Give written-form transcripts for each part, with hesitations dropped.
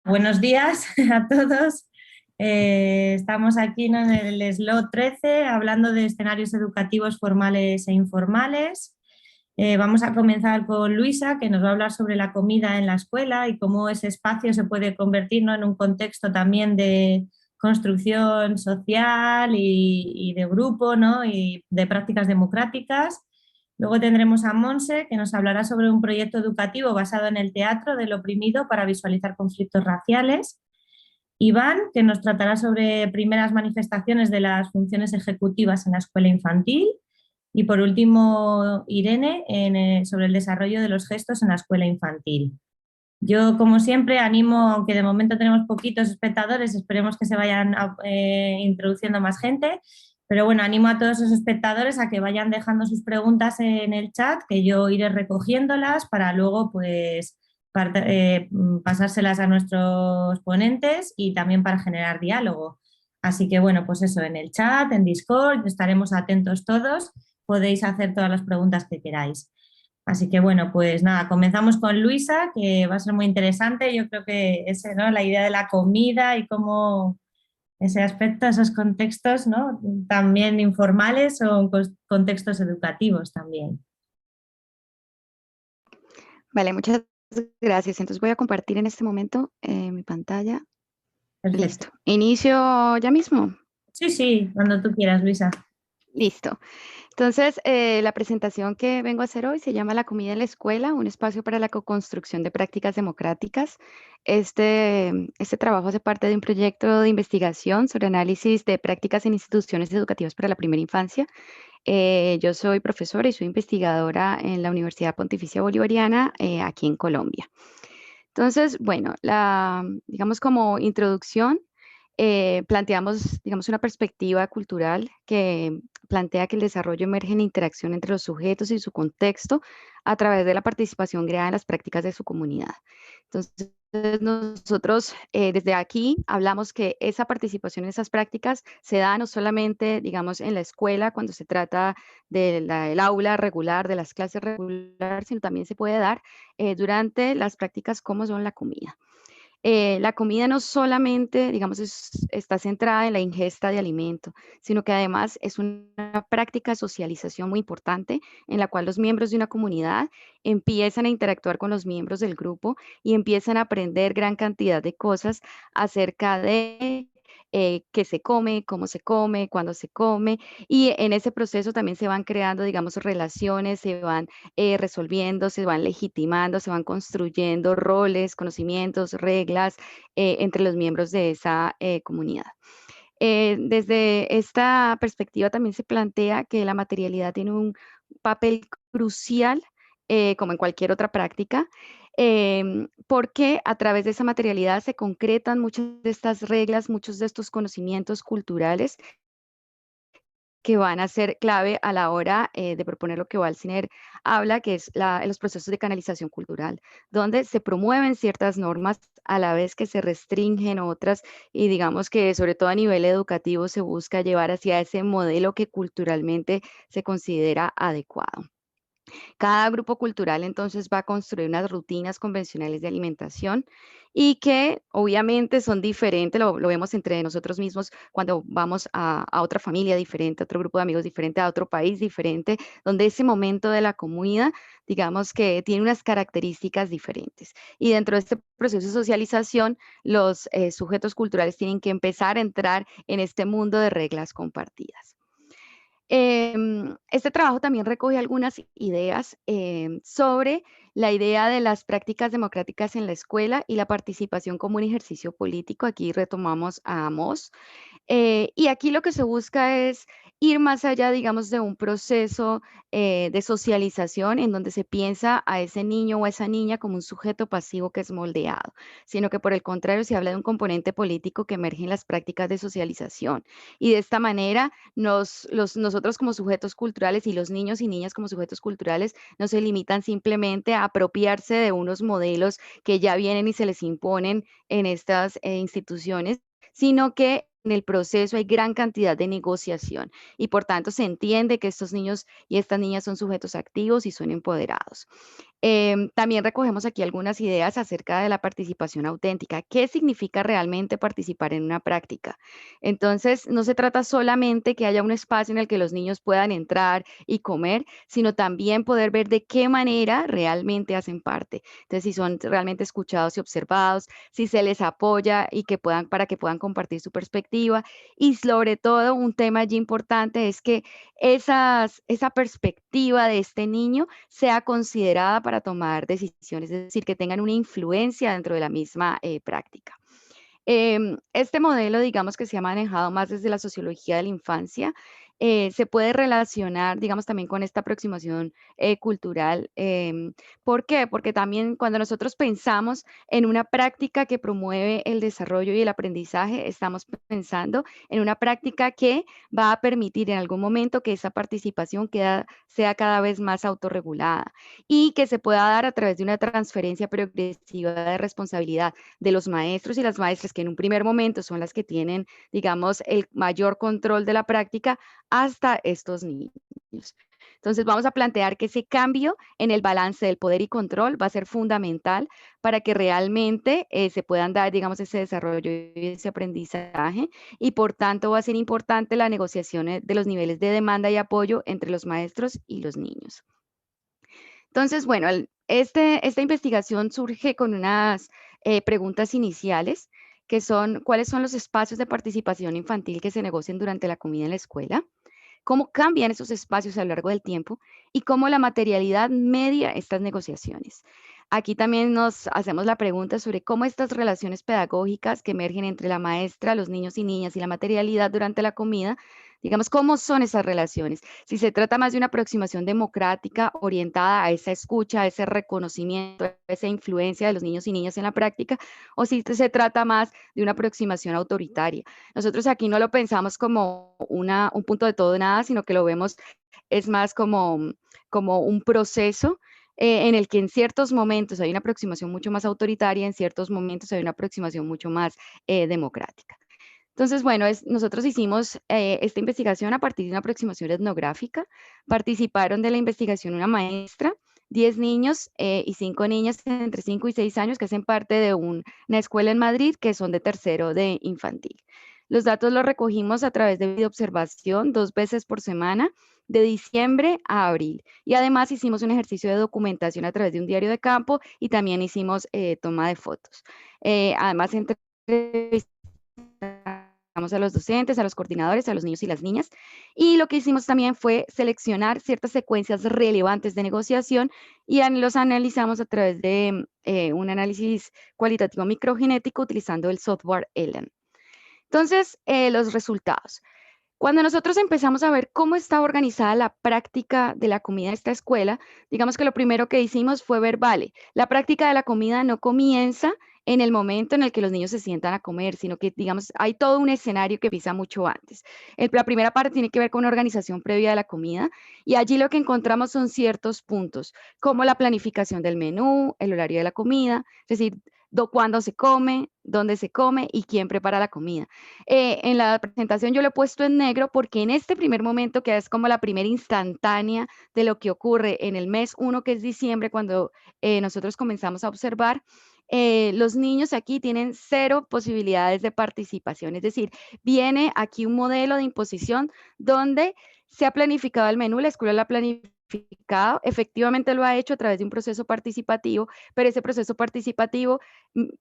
Buenos días a todos. Estamos aquí, ¿no?, en el slot 13 hablando de escenarios educativos formales e informales. Vamos a comenzar con Luisa, que nos va a hablar sobre la comida en la escuela y cómo ese espacio se puede convertir, ¿no?, en un contexto también de construcción social y de grupo, ¿no?, y de prácticas democráticas. Luego tendremos a Monse, que nos hablará sobre un proyecto educativo basado en el teatro del oprimido para visualizar conflictos raciales. Iván, que nos tratará sobre primeras manifestaciones de las funciones ejecutivas en la escuela infantil. Y por último, Irene, sobre el desarrollo de los gestos en la escuela infantil. Yo, como siempre, animo, aunque de momento tenemos poquitos espectadores, esperemos que se vayan introduciendo más gente, pero bueno, animo a todos los espectadores a que vayan dejando sus preguntas en el chat, que yo iré recogiéndolas para luego pues pasárselas a nuestros ponentes y también para generar diálogo. Así que bueno, pues eso, en el chat, en Discord, estaremos atentos todos, podéis hacer todas las preguntas que queráis. Así que bueno, pues nada, comenzamos con Luisa, que va a ser muy interesante. Yo creo que ese, ¿no?, la idea de la comida y cómo ese aspecto, esos contextos, ¿no?, también informales o contextos educativos también. Vale, muchas gracias. Entonces voy a compartir en este momento mi pantalla. Perfecto. Listo. Inicio ya mismo. Sí, sí, cuando tú quieras, Luisa. Listo. Entonces, la presentación que vengo a hacer hoy se llama La comida en la escuela, un espacio para la co-construcción de prácticas democráticas. Este trabajo hace parte de un proyecto de investigación sobre análisis de prácticas en instituciones educativas para la primera infancia. Yo soy profesora y soy investigadora en la Universidad Pontificia Bolivariana, aquí en Colombia. Entonces, bueno, digamos como introducción, planteamos, digamos, una perspectiva cultural que plantea que el desarrollo emerge en interacción entre los sujetos y su contexto a través de la participación creada en las prácticas de su comunidad. Entonces, nosotros desde aquí hablamos que esa participación en esas prácticas se da no solamente, digamos, en la escuela cuando se trata del aula regular, de las clases regular, sino también se puede dar durante las prácticas como son la comida. La comida no solamente, digamos, está centrada en la ingesta de alimento, sino que además es una práctica de socialización muy importante en la cual los miembros de una comunidad empiezan a interactuar con los miembros del grupo y empiezan a aprender gran cantidad de cosas acerca de qué se come, cómo se come, cuándo se come, y en ese proceso también se van creando, digamos, relaciones, se van resolviendo, se van legitimando, se van construyendo roles, conocimientos, reglas entre los miembros de esa comunidad. Desde esta perspectiva también se plantea que la materialidad tiene un papel crucial, como en cualquier otra práctica, porque a través de esa materialidad se concretan muchas de estas reglas, muchos de estos conocimientos culturales que van a ser clave a la hora de proponer lo que Balsiner habla, que es los procesos de canalización cultural, donde se promueven ciertas normas a la vez que se restringen otras y digamos que sobre todo a nivel educativo se busca llevar hacia ese modelo que culturalmente se considera adecuado. Cada grupo cultural entonces va a construir unas rutinas convencionales de alimentación y que obviamente son diferentes, lo vemos entre nosotros mismos cuando vamos a otra familia diferente, a otro grupo de amigos diferente, a otro país diferente, donde ese momento de la comida, digamos que tiene unas características diferentes. Y dentro de este proceso de socialización, los sujetos culturales tienen que empezar a entrar en este mundo de reglas compartidas. Este trabajo también recoge algunas ideas sobre la idea de las prácticas democráticas en la escuela y la participación como un ejercicio político. Aquí retomamos a Amos. Y aquí lo que se busca es ir más allá, digamos, de un proceso de socialización en donde se piensa a ese niño o a esa niña como un sujeto pasivo que es moldeado, sino que por el contrario se habla de un componente político que emerge en las prácticas de socialización. Y de esta manera, nosotros como sujetos culturales y los niños y niñas como sujetos culturales no se limitan simplemente a apropiarse de unos modelos que ya vienen y se les imponen en estas instituciones, sino que el proceso hay gran cantidad de negociación y por tanto se entiende que estos niños y estas niñas son sujetos activos y son empoderados. También recogemos aquí algunas ideas acerca de la participación auténtica. ¿Qué significa realmente participar en una práctica? Entonces, no se trata solamente que haya un espacio en el que los niños puedan entrar y comer, sino también poder ver de qué manera realmente hacen parte. Entonces, si son realmente escuchados y observados, si se les apoya y que puedan, para que puedan compartir su perspectiva. Y sobre todo, un tema allí importante es que esa perspectiva de este niño sea considerada para tomar decisiones, es decir, que tengan una influencia dentro de la misma práctica. Este modelo, digamos que se ha manejado más desde la sociología de la infancia, se puede relacionar, digamos, también con esta aproximación cultural. ¿Por qué? Porque también cuando nosotros pensamos en una práctica que promueve el desarrollo y el aprendizaje, estamos pensando en una práctica que va a permitir en algún momento que esa participación sea cada vez más autorregulada y que se pueda dar a través de una transferencia progresiva de responsabilidad de los maestros y las maestras, que en un primer momento son las que tienen, digamos, el mayor control de la práctica, hasta estos niños. Entonces vamos a plantear que ese cambio en el balance del poder y control va a ser fundamental para que realmente se puedan dar, digamos, ese desarrollo y ese aprendizaje, y por tanto va a ser importante la negociación de los niveles de demanda y apoyo entre los maestros y los niños. Entonces, bueno, esta investigación surge con unas preguntas iniciales, que son: ¿cuáles son los espacios de participación infantil que se negocian durante la comida en la escuela? ¿Cómo cambian esos espacios a lo largo del tiempo? Y cómo la materialidad media estas negociaciones. Aquí también nos hacemos la pregunta sobre cómo estas relaciones pedagógicas que emergen entre la maestra, los niños y niñas y la materialidad durante la comida, digamos, cómo son esas relaciones. Si se trata más de una aproximación democrática orientada a esa escucha, a ese reconocimiento, a esa influencia de los niños y niñas en la práctica, o si se trata más de una aproximación autoritaria. Nosotros aquí no lo pensamos como un punto de todo o nada, sino que lo vemos es más como un proceso en el que en ciertos momentos hay una aproximación mucho más autoritaria, en ciertos momentos hay una aproximación mucho más democrática. Entonces, bueno, nosotros hicimos esta investigación a partir de una aproximación etnográfica. Participaron de la investigación una maestra, 10 niños y 5 niñas entre 5 y 6 años que hacen parte de una escuela en Madrid, que son de tercero de infantil. Los datos los recogimos a través de videoobservación 2 veces por semana, de diciembre a abril. Y además hicimos un ejercicio de documentación a través de un diario de campo y también hicimos toma de fotos. Además, entrevistamos a los docentes, a los coordinadores, a los niños y las niñas. Y lo que hicimos también fue seleccionar ciertas secuencias relevantes de negociación y los analizamos a través de un análisis cualitativo microgenético utilizando el software ELEN. Entonces, los resultados. Cuando nosotros empezamos a ver cómo está organizada la práctica de la comida en esta escuela, digamos que lo primero que hicimos fue ver, vale, la práctica de la comida no comienza en el momento en el que los niños se sientan a comer, sino que, digamos, hay todo un escenario que empieza mucho antes. La primera parte tiene que ver con una organización previa de la comida y allí lo que encontramos son ciertos puntos, como la planificación del menú, el horario de la comida, es decir, cuándo se come, dónde se come y quién prepara la comida. En la presentación yo lo he puesto en negro porque en este primer momento, que es como la primera instantánea de lo que ocurre en el mes 1, que es diciembre, cuando nosotros comenzamos a observar, los niños aquí tienen 0 posibilidades de participación. Es decir, viene aquí un modelo de imposición donde se ha planificado el menú, la escuela lo ha planificado, efectivamente lo ha hecho a través de un proceso participativo, pero ese proceso participativo,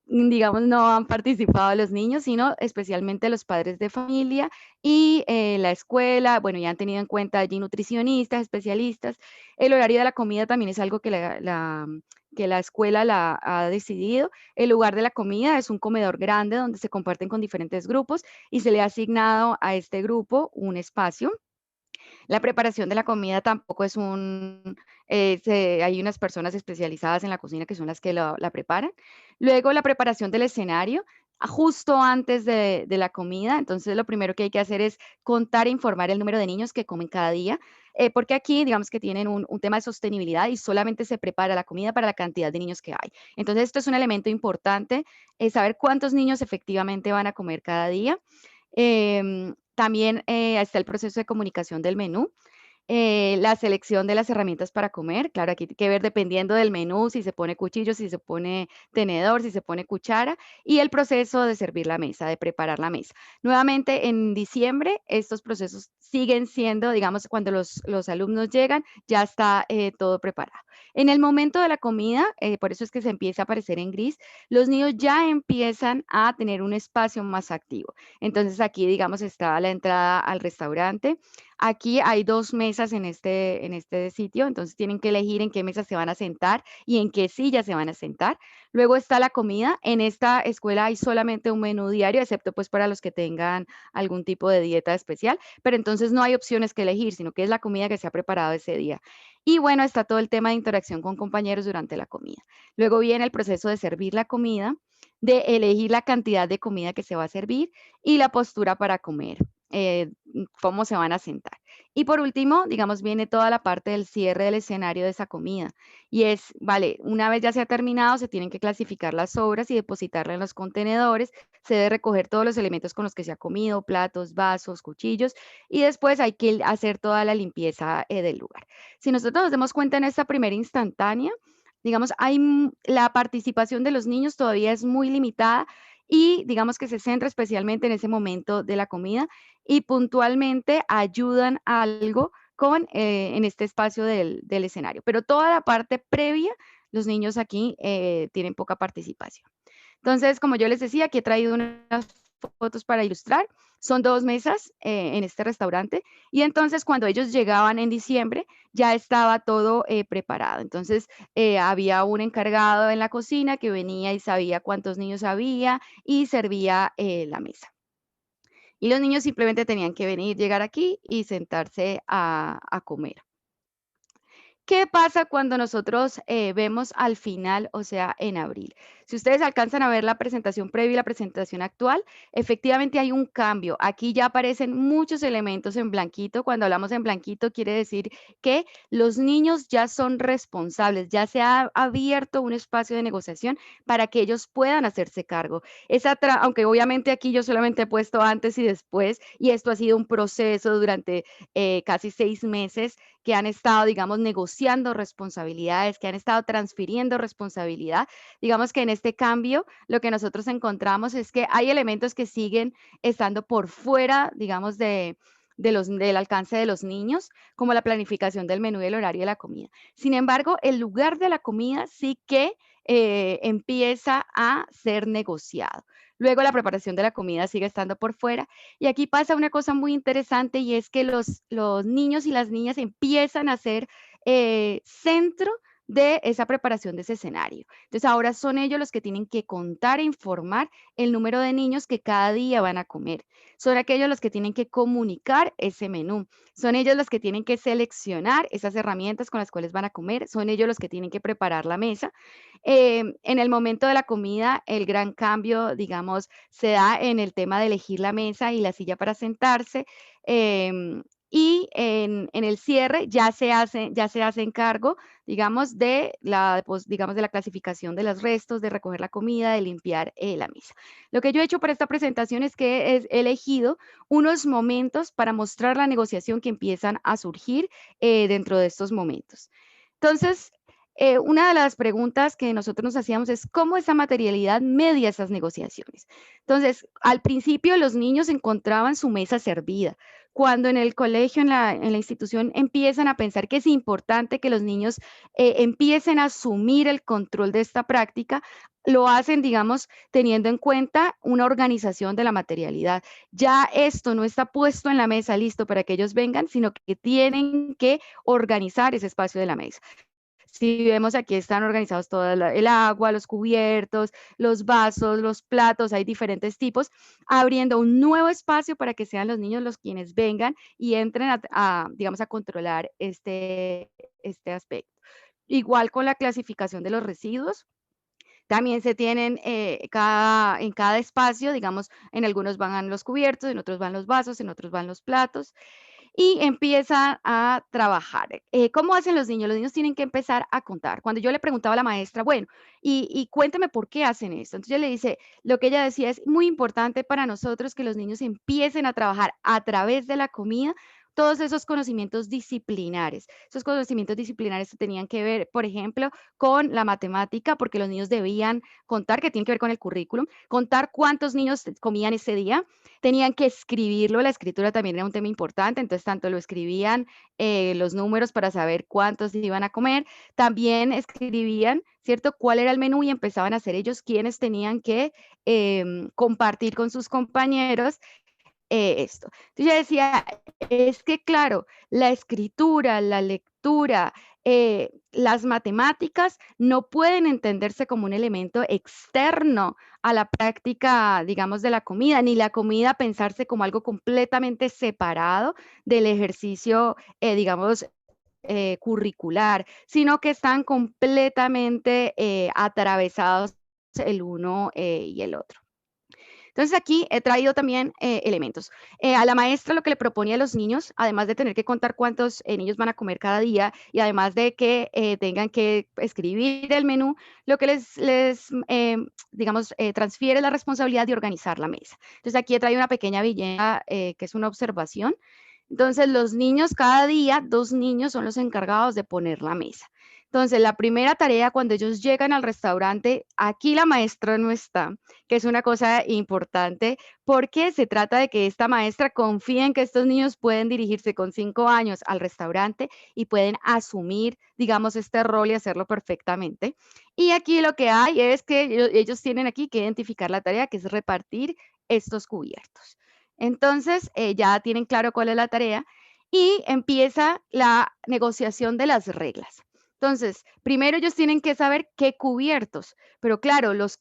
digamos, no han participado los niños, sino especialmente los padres de familia y la escuela. Bueno, ya han tenido en cuenta allí nutricionistas, especialistas. El horario de la comida también es algo que la escuela la ha decidido. El lugar de la comida es un comedor grande donde se comparten con diferentes grupos y se le ha asignado a este grupo un espacio. La preparación de la comida tampoco es hay unas personas especializadas en la cocina que son las que la preparan. Luego, la preparación del escenario justo antes de la comida. Entonces, lo primero que hay que hacer es contar e informar el número de niños que comen cada día, porque aquí, digamos que tienen un tema de sostenibilidad y solamente se prepara la comida para la cantidad de niños que hay. Entonces, esto es un elemento importante, saber cuántos niños efectivamente van a comer cada día. También está el proceso de comunicación del menú. La selección de las herramientas para comer, claro, aquí hay que ver dependiendo del menú, si se pone cuchillo, si se pone tenedor, si se pone cuchara, y el proceso de servir la mesa, de preparar la mesa. Nuevamente, en diciembre, estos procesos siguen siendo, digamos, cuando los alumnos llegan, ya está todo preparado. En el momento de la comida, por eso es que se empieza a aparecer en gris, los niños ya empiezan a tener un espacio más activo. Entonces, aquí, digamos, está la entrada al restaurante. Aquí hay 2 mesas en este sitio, entonces tienen que elegir en qué mesa se van a sentar y en qué silla se van a sentar. Luego está la comida. En esta escuela hay solamente un menú diario, excepto pues para los que tengan algún tipo de dieta especial, pero entonces no hay opciones que elegir, sino que es la comida que se ha preparado ese día. Y bueno, está todo el tema de interacción con compañeros durante la comida. Luego viene el proceso de servir la comida, de elegir la cantidad de comida que se va a servir y la postura para comer. Cómo se van a sentar. Y por último, digamos, viene toda la parte del cierre del escenario de esa comida. Y es, vale, una vez ya se ha terminado, se tienen que clasificar las sobras y depositarlas en los contenedores. Se debe recoger todos los elementos con los que se ha comido, platos, vasos, cuchillos, y después hay que hacer toda la limpieza del lugar. Si nosotros nos damos cuenta en esta primera instantánea, digamos, la participación de los niños todavía es muy limitada y digamos que se centra especialmente en ese momento de la comida y puntualmente ayudan a algo en este espacio del escenario. Pero toda la parte previa, los niños aquí tienen poca participación. Entonces, como yo les decía, aquí he traído unas fotos para ilustrar. Son 2 mesas en este restaurante y entonces cuando ellos llegaban en diciembre ya estaba todo preparado. Entonces había un encargado en la cocina que venía y sabía cuántos niños había y servía la mesa. Y los niños simplemente tenían que venir, llegar aquí y sentarse a comer. ¿Qué pasa cuando nosotros vemos al final, o sea, en abril? Si ustedes alcanzan a ver la presentación previa y la presentación actual, efectivamente hay un cambio. Aquí ya aparecen muchos elementos en blanquito. Cuando hablamos en blanquito, quiere decir que los niños ya son responsables, ya se ha abierto un espacio de negociación para que ellos puedan hacerse cargo. Aunque obviamente aquí yo solamente he puesto antes y después, y esto ha sido un proceso durante casi 6 meses que han estado, digamos, negociando responsabilidades, que han estado transfiriendo responsabilidad. Digamos que en este cambio lo que nosotros encontramos es que hay elementos que siguen estando por fuera, digamos, del alcance de los niños, como la planificación del menú y el horario de la comida. Sin embargo, el lugar de la comida sí que empieza a ser negociado. Luego la preparación de la comida sigue estando por fuera. Y aquí pasa una cosa muy interesante y es que los niños y las niñas empiezan a ser centro de esa preparación de ese escenario. Entonces ahora son ellos los que tienen que contar e informar el número de niños que cada día van a comer. Son aquellos los que tienen que comunicar ese menú. Son ellos los que tienen que seleccionar esas herramientas con las cuales van a comer. Son ellos los que tienen que preparar la mesa. En el momento de la comida, el gran cambio, digamos, se da en el tema de elegir la mesa y la silla para sentarse. Y en el cierre ya se hacen cargo, digamos, digamos, de la clasificación de los restos, de recoger la comida, de limpiar la mesa. Lo que yo he hecho para esta presentación es que he elegido unos momentos para mostrar la negociación que empiezan a surgir dentro de estos momentos. Entonces, una de las preguntas que nosotros nos hacíamos es cómo esa materialidad media esas negociaciones. Entonces, al principio los niños encontraban su mesa servida. Cuando en el colegio, en la institución, empiezan a pensar que es importante que los niños empiecen a asumir el control de esta práctica, lo hacen, digamos, teniendo en cuenta una organización de la materialidad. Ya esto no está puesto en la mesa listo para que ellos vengan, sino que tienen que organizar ese espacio de la mesa. Si vemos aquí están organizados todo el agua, los cubiertos, los vasos, los platos, hay diferentes tipos, abriendo un nuevo espacio para que sean los niños los quienes vengan y entren digamos, a controlar este aspecto. Igual con la clasificación de los residuos, también se tienen en cada espacio, digamos, en algunos van los cubiertos, en otros van los vasos, en otros van los platos. y empiezan a trabajar. ¿Cómo hacen los niños? Los niños tienen que empezar a contar. Cuando yo le preguntaba a la maestra, bueno, y cuéntame por qué hacen esto. Entonces ella le dice, lo que ella decía es muy importante para nosotros que los niños empiecen a trabajar a través de la comida todos esos conocimientos disciplinares. Esos conocimientos disciplinares tenían que ver, por ejemplo, con la matemática, porque los niños debían contar, que tiene que ver con el currículum, contar cuántos niños comían ese día, tenían que escribirlo, la escritura también era un tema importante, entonces tanto lo escribían los números para saber cuántos iban a comer, también escribían, ¿cierto?, cuál era el menú y empezaban a ser ellos quienes tenían que compartir con sus compañeros esto. Entonces yo decía, es que claro, la escritura, la lectura, las matemáticas no pueden entenderse como un elemento externo a la práctica, digamos, de la comida, ni la comida pensarse como algo completamente separado del ejercicio, digamos, curricular, sino que están completamente atravesados el uno y el otro. Entonces aquí he traído también elementos. A la maestra lo que le proponía a los niños, además de tener que contar cuántos niños van a comer cada día y además de que tengan que escribir el menú, lo que digamos, transfiere la responsabilidad de organizar la mesa. Entonces aquí he traído una pequeña viñeta que es una observación. Entonces los niños, cada día, 2 niños son los encargados de poner la mesa. Entonces, la primera tarea cuando ellos llegan al restaurante, aquí la maestra no está, que es una cosa importante, porque se trata de que esta maestra confíe en que estos niños pueden dirigirse con 5 años al restaurante y pueden asumir, digamos, este rol y hacerlo perfectamente. Y aquí lo que hay es que ellos tienen aquí que identificar la tarea, que es repartir estos cubiertos. Entonces, ya tienen claro cuál es la tarea y empieza la negociación de las reglas. Entonces, primero ellos tienen que saber qué cubiertos, pero claro, los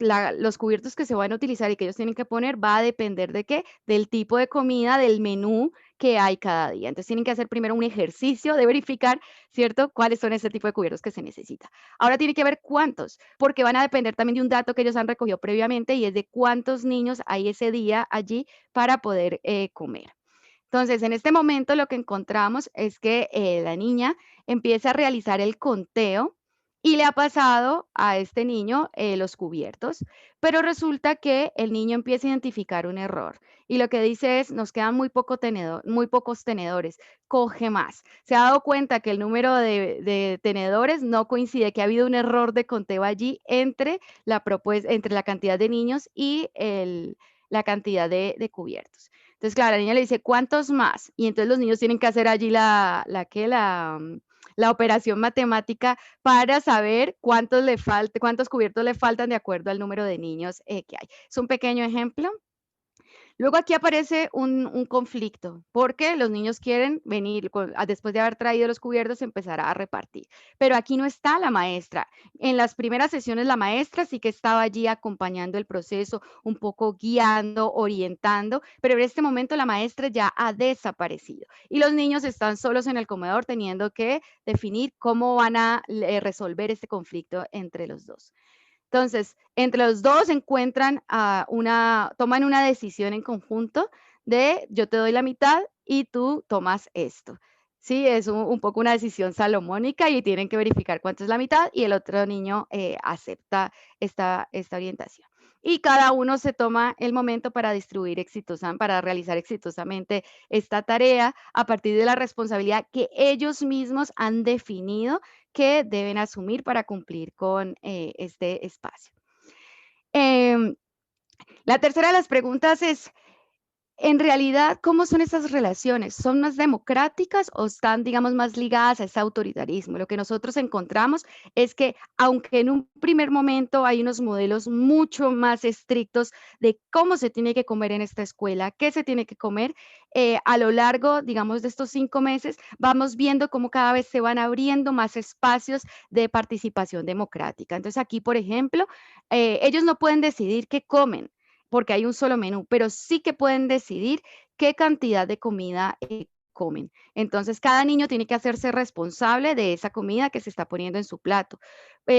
cubiertos que se van a utilizar y que ellos tienen que poner va a depender de qué, del tipo de comida, del menú que hay cada día. Entonces tienen que hacer primero un ejercicio de verificar, ¿cierto?, cuáles son ese tipo de cubiertos que se necesita. Ahora tiene que ver cuántos, porque van a depender también de un dato que ellos han recogido previamente y es de cuántos niños hay ese día allí para poder comer. Entonces, en este momento lo que encontramos es que la niña empieza a realizar el conteo y le ha pasado a este niño los cubiertos, pero resulta que el niño empieza a identificar un error y lo que dice es, nos quedan muy pocos tenedores, coge más. Se ha dado cuenta que el número de tenedores no coincide, que ha habido un error de conteo allí entre entre la cantidad de niños y la cantidad de cubiertos. Entonces, claro, la niña le dice, ¿cuántos más? Y entonces los niños tienen que hacer allí la operación matemática para saber cuántos cubiertos le faltan de acuerdo al número de niños que hay. Es un pequeño ejemplo. Luego aquí aparece un conflicto, porque los niños quieren venir, después de haber traído los cubiertos, empezar a repartir. Pero aquí no está la maestra. En las primeras sesiones la maestra sí que estaba allí acompañando el proceso, un poco guiando, orientando, pero en este momento la maestra ya ha desaparecido. Y los niños están solos en el comedor teniendo que definir cómo van a resolver este conflicto entre los dos. Entonces, entre los dos toman una decisión en conjunto de yo te doy la mitad y tú tomas esto. Sí, es un poco una decisión salomónica y tienen que verificar cuánto es la mitad y el otro niño acepta esta orientación. Y cada uno se toma el momento para realizar exitosamente esta tarea a partir de la responsabilidad que ellos mismos han definido que deben asumir para cumplir con este espacio. Em, la tercera de las preguntas es, en realidad, ¿cómo son esas relaciones? ¿Son más democráticas o están, digamos, más ligadas a ese autoritarismo? Lo que nosotros encontramos es que, aunque en un primer momento hay unos modelos mucho más estrictos de cómo se tiene que comer en esta escuela, qué se tiene que comer, a lo largo, digamos, de estos 5 meses, vamos viendo cómo cada vez se van abriendo más espacios de participación democrática. Entonces, aquí, por ejemplo, ellos no pueden decidir qué comen porque hay un solo menú, pero sí que pueden decidir qué cantidad de comida comen. Entonces, cada niño tiene que hacerse responsable de esa comida que se está poniendo en su plato.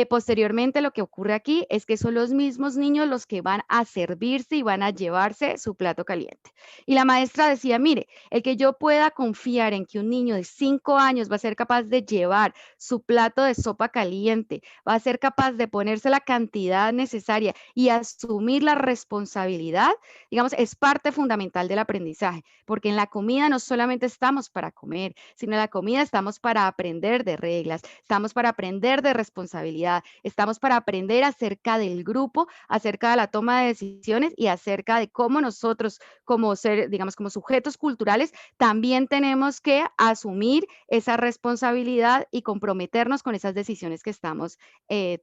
Posteriormente lo que ocurre aquí es que son los mismos niños los que van a servirse y van a llevarse su plato caliente. Y la maestra decía, mire, el que yo pueda confiar en que un niño de 5 años va a ser capaz de llevar su plato de sopa caliente, va a ser capaz de ponerse la cantidad necesaria y asumir la responsabilidad, digamos, es parte fundamental del aprendizaje, porque en la comida no solamente estamos para comer, sino en la comida estamos para aprender de reglas, estamos para aprender de responsabilidad, estamos para aprender acerca del grupo, acerca de la toma de decisiones y acerca de cómo nosotros como ser, digamos, como sujetos culturales, también tenemos que asumir esa responsabilidad y comprometernos con esas decisiones que estamos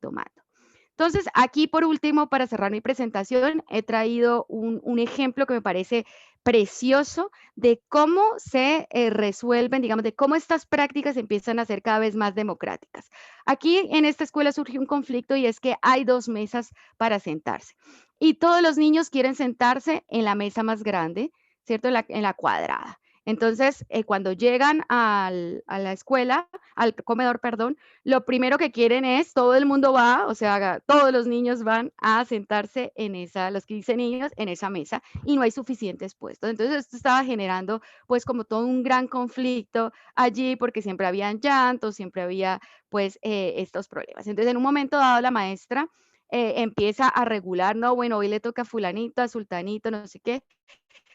tomando. Entonces, aquí por último, para cerrar mi presentación, he traído un ejemplo que me parece precioso de cómo se resuelven, digamos, de cómo estas prácticas empiezan a ser cada vez más democráticas. Aquí en esta escuela surgió un conflicto y es que hay 2 mesas para sentarse y todos los niños quieren sentarse en la mesa más grande, ¿cierto? En la cuadrada. Entonces, cuando llegan a la escuela, al comedor, perdón, lo primero que quieren es, todo el mundo va, o sea, todos los niños van a sentarse en esa, los 15 niños en esa mesa y no hay suficientes puestos. Entonces esto estaba generando pues como todo un gran conflicto allí porque siempre habían llantos, siempre había pues estos problemas. Entonces en un momento dado la maestra empieza a regular, no, bueno, hoy le toca a fulanito, a sultanito, no sé qué,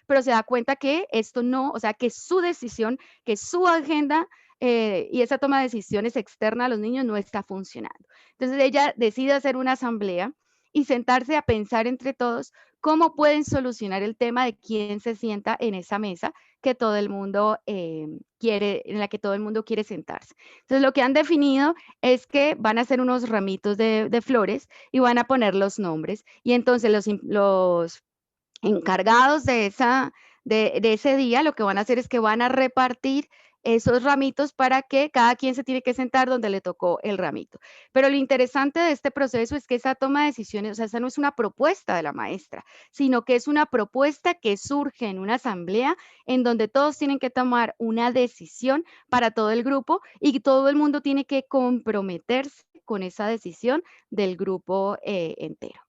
pero se da cuenta que esto no, o sea, que su decisión, que su agenda y esa toma de decisiones externa a los niños no está funcionando. Entonces ella decide hacer una asamblea y sentarse a pensar entre todos cómo pueden solucionar el tema de quién se sienta en esa mesa que todo el mundo quiere, en la que todo el mundo quiere sentarse. Entonces lo que han definido es que van a hacer unos ramitos de flores y van a poner los nombres y entonces los encargados de ese día, lo que van a hacer es que van a repartir esos ramitos para que cada quien se tiene que sentar donde le tocó el ramito. Pero lo interesante de este proceso es que esa toma de decisiones, o sea, esa no es una propuesta de la maestra, sino que es una propuesta que surge en una asamblea en donde todos tienen que tomar una decisión para todo el grupo y todo el mundo tiene que comprometerse con esa decisión del grupo entero.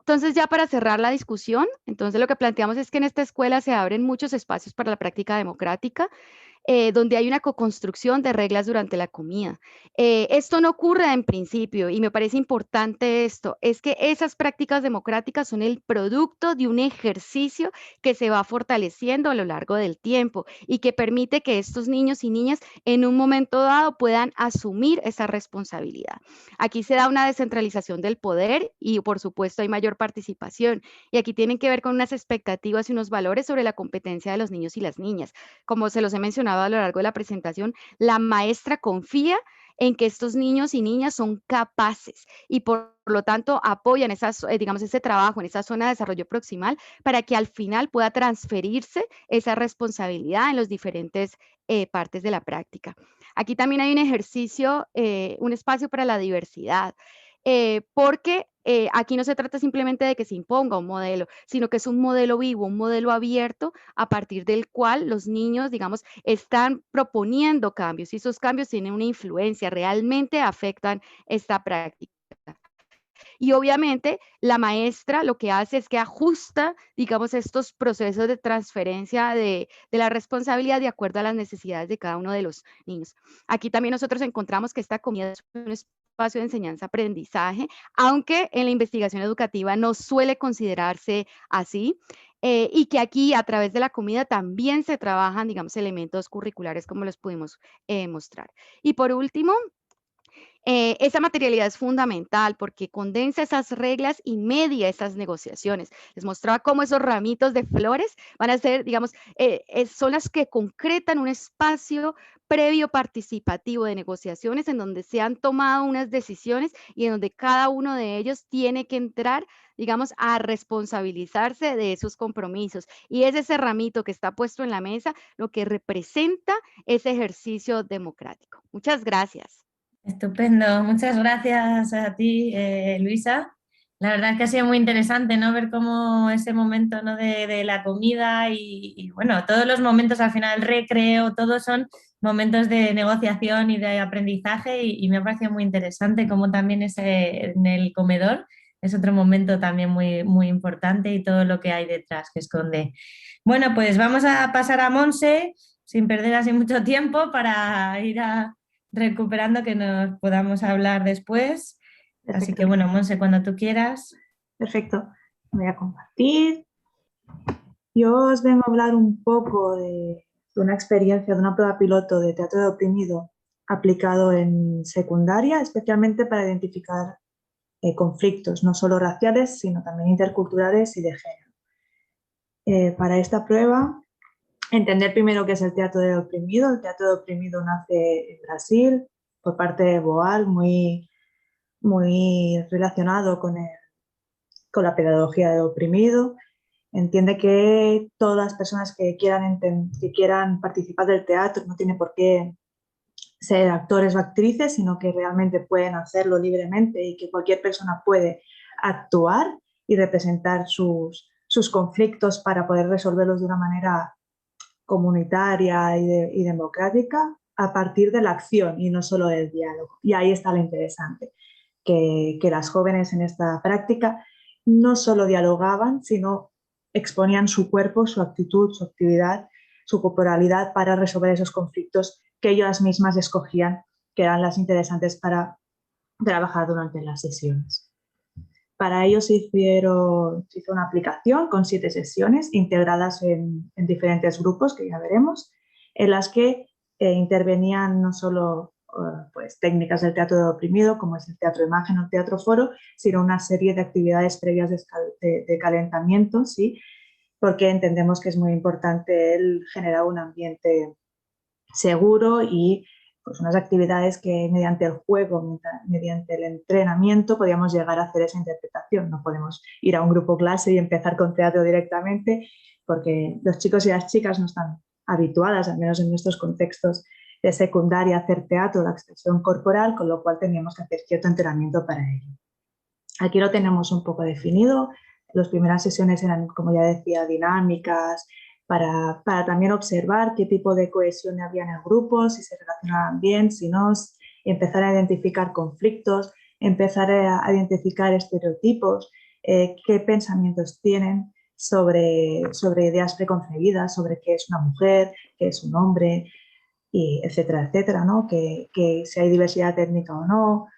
Entonces, ya para cerrar la discusión, entonces lo que planteamos es que en esta escuela se abren muchos espacios para la práctica democrática, donde hay una co-construcción de reglas durante la comida. Esto no ocurre en principio y me parece importante esto, es que esas prácticas democráticas son el producto de un ejercicio que se va fortaleciendo a lo largo del tiempo y que permite que estos niños y niñas en un momento dado puedan asumir esa responsabilidad. Aquí se da una descentralización del poder y por supuesto hay mayor participación y aquí tienen que ver con unas expectativas y unos valores sobre la competencia de los niños y las niñas. Como se los he mencionado a lo largo de la presentación, la maestra confía en que estos niños y niñas son capaces y por lo tanto apoyan esas, digamos, ese trabajo en esa zona de desarrollo proximal para que al final pueda transferirse esa responsabilidad en los diferentes partes de la práctica. Aquí también hay un ejercicio, un espacio para la diversidad, porque aquí no se trata simplemente de que se imponga un modelo, sino que es un modelo vivo, un modelo abierto a partir del cual los niños, digamos, están proponiendo cambios y esos cambios tienen una influencia, realmente afectan esta práctica. Y obviamente la maestra lo que hace es que ajusta, digamos, estos procesos de transferencia de la responsabilidad de acuerdo a las necesidades de cada uno de los niños. Aquí también nosotros encontramos que esta comida es un espacio de enseñanza-aprendizaje, aunque en la investigación educativa no suele considerarse así. Y que aquí a través de la comida también se trabajan, digamos, elementos curriculares como los pudimos mostrar. Y por último, esa materialidad es fundamental porque condensa esas reglas y media esas negociaciones. Les mostraba cómo esos ramitos de flores van a ser, digamos, son las que concretan un espacio previo participativo de negociaciones en donde se han tomado unas decisiones y en donde cada uno de ellos tiene que entrar, digamos, a responsabilizarse de esos compromisos. Y es ese ramito que está puesto en la mesa lo que representa ese ejercicio democrático. Muchas gracias. Estupendo, muchas gracias a ti, Luisa. La verdad que ha sido muy interesante, ¿no? Ver cómo ese momento, ¿no? de la comida y, bueno, todos los momentos al final, el recreo, todos son momentos de negociación y de aprendizaje y me ha parecido muy interesante como también ese en el comedor es otro momento también muy, muy importante y todo lo que hay detrás que esconde. Bueno, pues vamos a pasar a Monse sin perder así mucho tiempo para recuperando que nos podamos hablar después. Así Perfecto, que bueno, Monse, cuando tú quieras. perfecto. Voy a compartir. Yo os vengo a hablar un poco de una experiencia, de una prueba piloto de teatro de oprimido aplicado en secundaria, especialmente para identificar conflictos, no solo raciales, sino también interculturales y de género. Para esta prueba, entender primero qué es el teatro de oprimido. El teatro de oprimido nace en Brasil por parte de Boal, muy relacionado con la pedagogía de oprimido. Entiende que todas las personas que quieran participar del teatro no tiene por qué ser actores o actrices, sino que realmente pueden hacerlo libremente y que cualquier persona puede actuar y representar sus conflictos para poder resolverlos de una manera comunitaria y democrática a partir de la acción y no solo del diálogo. Y ahí está lo interesante, que las jóvenes en esta práctica no solo dialogaban, sino exponían su cuerpo, su actitud, su actividad, su corporalidad para resolver esos conflictos que ellas mismas escogían, que eran las interesantes para trabajar durante las sesiones. Para ello se hizo una aplicación con 7 sesiones integradas en diferentes grupos, que ya veremos, en las que intervenían no solo pues, técnicas del teatro de oprimido, como es el teatro imagen o el teatro foro, sino una serie de actividades previas de calentamiento, ¿sí? Porque entendemos que es muy importante el generar un ambiente seguro y pues unas actividades que mediante el juego, mediante el entrenamiento, podíamos llegar a hacer esa interpretación. No podemos ir a un grupo clase y empezar con teatro directamente, porque los chicos y las chicas no están habituadas, al menos en nuestros contextos de secundaria, a hacer teatro, la expresión corporal, con lo cual teníamos que hacer cierto entrenamiento para ello. Aquí lo tenemos un poco definido. Las primeras sesiones eran, como ya decía, dinámicas, para también observar qué tipo de cohesión había en el grupo, si se relacionaban bien, si no, empezar a identificar conflictos, empezar a identificar estereotipos, qué pensamientos tienen sobre ideas preconcebidas, sobre qué es una mujer, qué es un hombre, y etcétera, etcétera, ¿no? Que si hay diversidad étnica o no,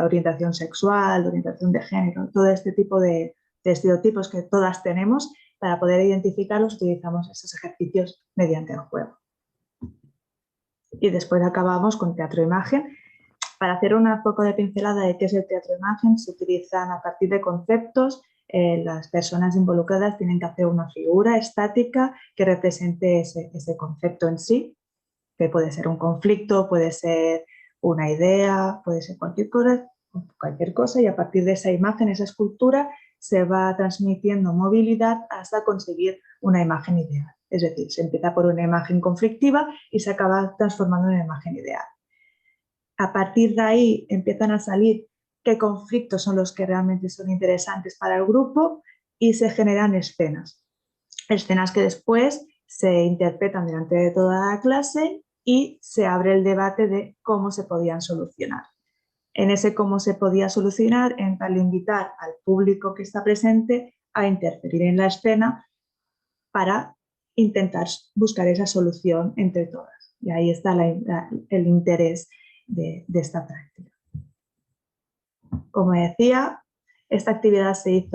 orientación sexual, orientación de género, todo este tipo de estereotipos que todas tenemos. Para poder identificarlos utilizamos estos ejercicios mediante el juego. Y después acabamos con teatro-imagen. Para hacer un poco de pincelada de qué es el teatro-imagen, se utilizan a partir de conceptos. Las personas involucradas tienen que hacer una figura estática que represente ese concepto en sí, que puede ser un conflicto, puede ser una idea, puede ser cualquier cosa, y a partir de esa imagen, esa escultura, se va transmitiendo movilidad hasta conseguir una imagen ideal. Es decir, se empieza por una imagen conflictiva y se acaba transformando en una imagen ideal. A partir de ahí empiezan a salir qué conflictos son los que realmente son interesantes para el grupo y se generan escenas. Escenas que después se interpretan delante de toda la clase y se abre el debate de cómo se podían solucionar. En ese cómo se podía solucionar, entra el invitar al público que está presente a interferir en la escena para intentar buscar esa solución entre todas. Y ahí está el interés de esta práctica. Como decía, esta actividad se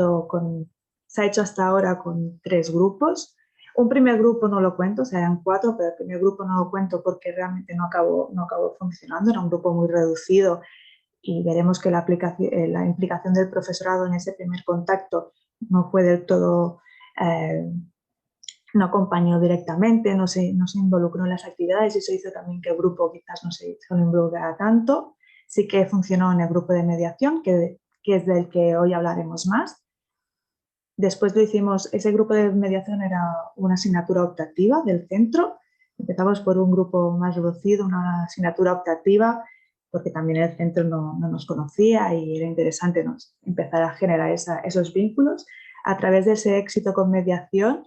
ha hecho hasta ahora con 3 grupos. Un primer grupo no lo cuento, o sea, eran 4, pero el primer grupo no lo cuento porque realmente no acabó funcionando, era un grupo muy reducido y veremos que la implicación del profesorado en ese primer contacto no fue del todo, no acompañó directamente, no se involucró en las actividades y eso hizo también que el grupo quizás no se involucrara tanto. Sí que funcionó en el grupo de mediación, que es del que hoy hablaremos más. Después lo hicimos, ese grupo de mediación era una asignatura optativa del centro. Empezamos por un grupo más reducido, una asignatura optativa, porque también el centro no nos conocía y era interesante empezar a generar esos vínculos. A través de ese éxito con mediación,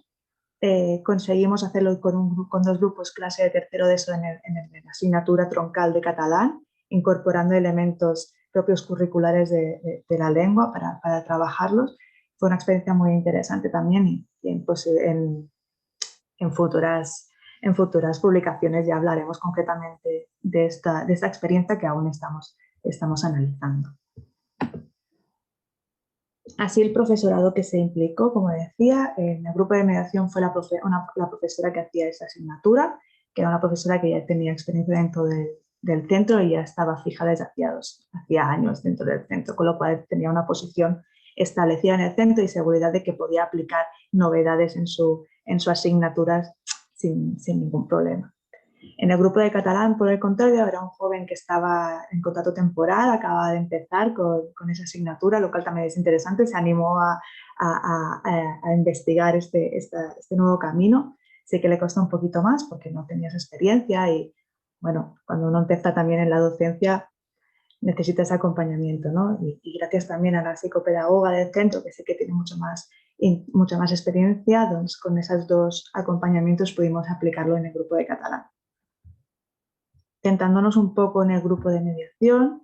conseguimos hacerlo con 2 grupos clase de tercero de eso en la asignatura troncal de catalán, incorporando elementos propios curriculares de la lengua para trabajarlos. Fue una experiencia muy interesante también y pues, en futuras publicaciones ya hablaremos concretamente de esta experiencia que aún estamos analizando. Así el profesorado que se implicó, como decía, en el grupo de mediación fue la profesora que hacía esa asignatura, que era una profesora que ya tenía experiencia dentro del centro y ya estaba fija desde hacía años dentro del centro, con lo cual tenía una posición establecida en el centro y seguridad de que podía aplicar novedades en su asignatura sin ningún problema. En el grupo de catalán, por el contrario, era un joven que estaba en contrato temporal, acababa de empezar con esa asignatura, lo cual también es interesante, se animó a investigar este nuevo camino. Sí que le costó un poquito más porque no tenía esa experiencia y, bueno, cuando uno empieza también en la docencia necesita ese acompañamiento, ¿no? Y gracias también a la psicopedagoga del centro, que sé que tiene mucha más experiencia, con esos 2 acompañamientos pudimos aplicarlo en el grupo de catalán. Centrándonos un poco en el grupo de mediación,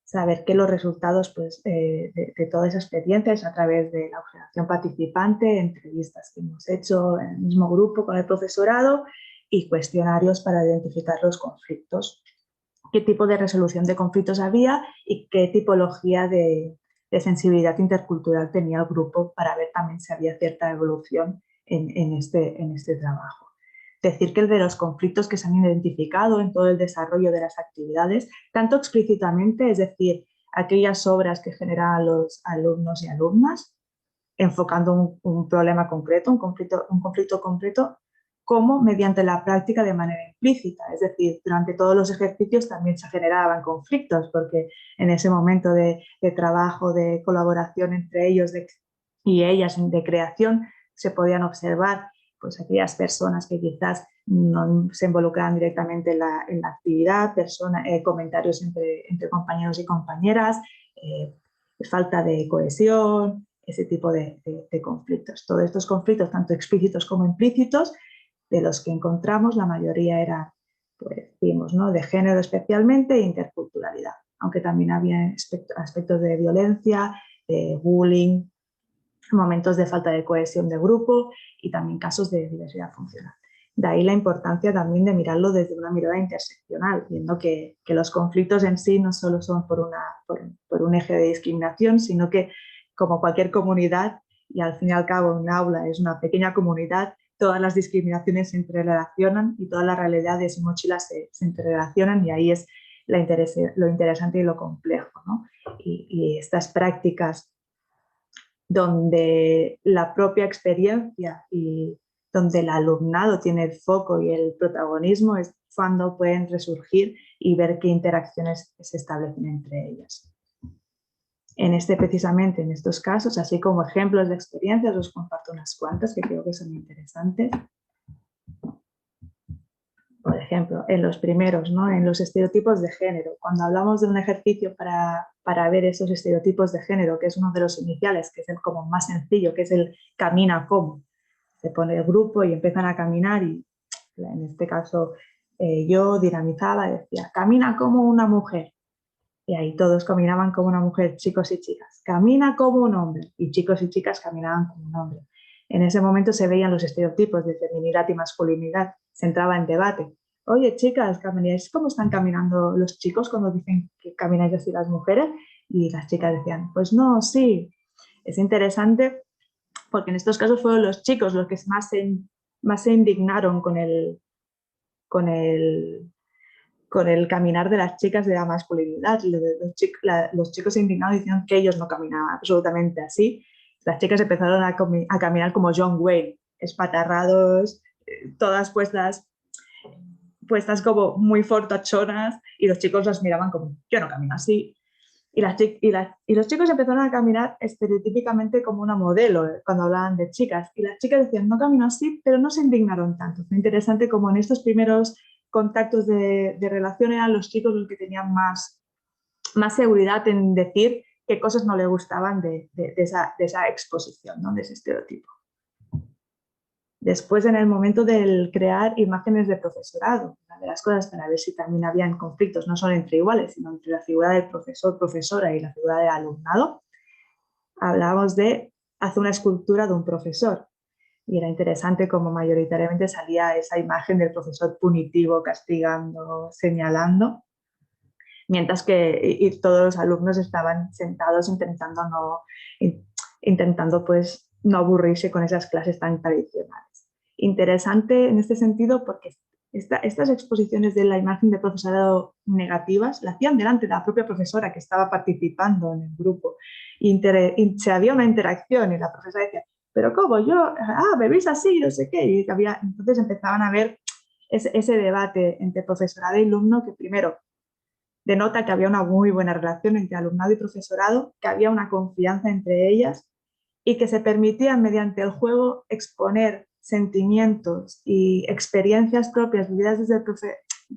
saber que los resultados pues, de toda esa experiencia es a través de la observación participante, entrevistas que hemos hecho en el mismo grupo con el profesorado y cuestionarios para identificar los conflictos. Qué tipo de resolución de conflictos había y qué tipología de sensibilidad intercultural tenía el grupo para ver también si había cierta evolución en este trabajo. Decir que de los conflictos que se han identificado en todo el desarrollo de las actividades, tanto explícitamente, es decir, aquellas obras que generan los alumnos y alumnas, enfocando un problema concreto, un conflicto concreto, como mediante la práctica de manera implícita. Es decir, durante todos los ejercicios también se generaban conflictos, porque en ese momento de trabajo, de colaboración entre ellos y ellas, de creación, se podían observar pues, aquellas personas que quizás no se involucraban directamente en la actividad, comentarios entre compañeros y compañeras, falta de cohesión, ese tipo de conflictos. Todos estos conflictos, tanto explícitos como implícitos, de los que encontramos, la mayoría eran, pues, vimos, ¿no?, de género especialmente e interculturalidad, aunque también había aspectos de violencia, de bullying, momentos de falta de cohesión de grupo y también casos de diversidad funcional. De ahí la importancia también de mirarlo desde una mirada interseccional, viendo que los conflictos en sí no solo son por un eje de discriminación, sino que, como cualquier comunidad, y al fin y al cabo un aula es una pequeña comunidad, todas las discriminaciones se interrelacionan y todas las realidades y mochilas se interrelacionan, y ahí es lo interesante y lo complejo, ¿no? Y estas prácticas donde la propia experiencia y donde el alumnado tiene el foco y el protagonismo es cuando pueden resurgir y ver qué interacciones se establecen entre ellas. Precisamente en estos casos, así como ejemplos de experiencias, os comparto unas cuantas que creo que son interesantes. Por ejemplo, en los primeros, ¿no?, en los estereotipos de género. Cuando hablamos de un ejercicio para ver esos estereotipos de género, que es uno de los iniciales, que es el como más sencillo, que es el camina como. Se pone el grupo y empiezan a caminar y, en este caso, yo dinamizaba y decía, camina como una mujer. Y ahí todos caminaban como una mujer, chicos y chicas. Camina como un hombre. Y chicos y chicas caminaban como un hombre. En ese momento se veían los estereotipos de feminidad y masculinidad. Se entraba en debate. Oye, chicas, ¿camináis cómo están caminando los chicos cuando dicen que camináis así las mujeres? Y las chicas decían, pues no, sí. Es interesante porque en estos casos fueron los chicos los que más se indignaron con el caminar de las chicas de la masculinidad. Los chicos se indignaron diciendo que ellos no caminaban absolutamente así. Las chicas empezaron a caminar como John Wayne, espatarrados, todas puestas como muy fortachonas, y los chicos las miraban como, yo no camino así. Y los chicos empezaron a caminar estereotípicamente como una modelo cuando hablaban de chicas. Y las chicas decían, no camino así, pero no se indignaron tanto. Fue interesante como en estos primeros contactos de relación eran los chicos los que tenían más seguridad en decir qué cosas no les gustaban de esa exposición, ¿no?, de ese estereotipo. Después, en el momento del crear imágenes de profesorado, una de las cosas para ver si también habían conflictos, no solo entre iguales, sino entre la figura del profesor, profesora y la figura del alumnado, hablábamos de hacer una escultura de un profesor. Y era interesante como mayoritariamente salía esa imagen del profesor punitivo, castigando, señalando, mientras que y todos los alumnos estaban sentados intentando pues no aburrirse con esas clases tan tradicionales. Interesante en este sentido porque estas exposiciones de la imagen de profesorado negativas la hacían delante de la propia profesora que estaba participando en el grupo. Se había una interacción y la profesora decía, pero ¿cómo? ¿Me veis así? No sé qué. Y entonces empezaban a ver ese debate entre profesorado y alumno que primero denota que había una muy buena relación entre alumnado y profesorado, que había una confianza entre ellas y que se permitían mediante el juego exponer sentimientos y experiencias propias vividas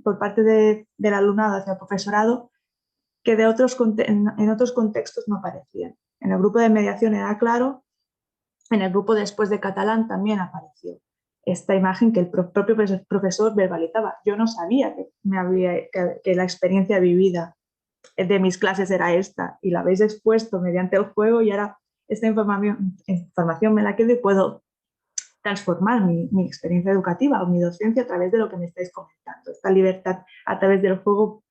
por parte del alumnado hacia el profesorado que en otros contextos no aparecían. En el grupo de mediación era claro, en el grupo después de catalán también apareció esta imagen que el propio profesor verbalizaba. Yo no sabía que la experiencia vivida de mis clases era esta y la habéis expuesto mediante el juego y ahora esta información me la quedo y puedo transformar mi experiencia educativa o mi docencia a través de lo que me estáis comentando. Esta libertad a través del juego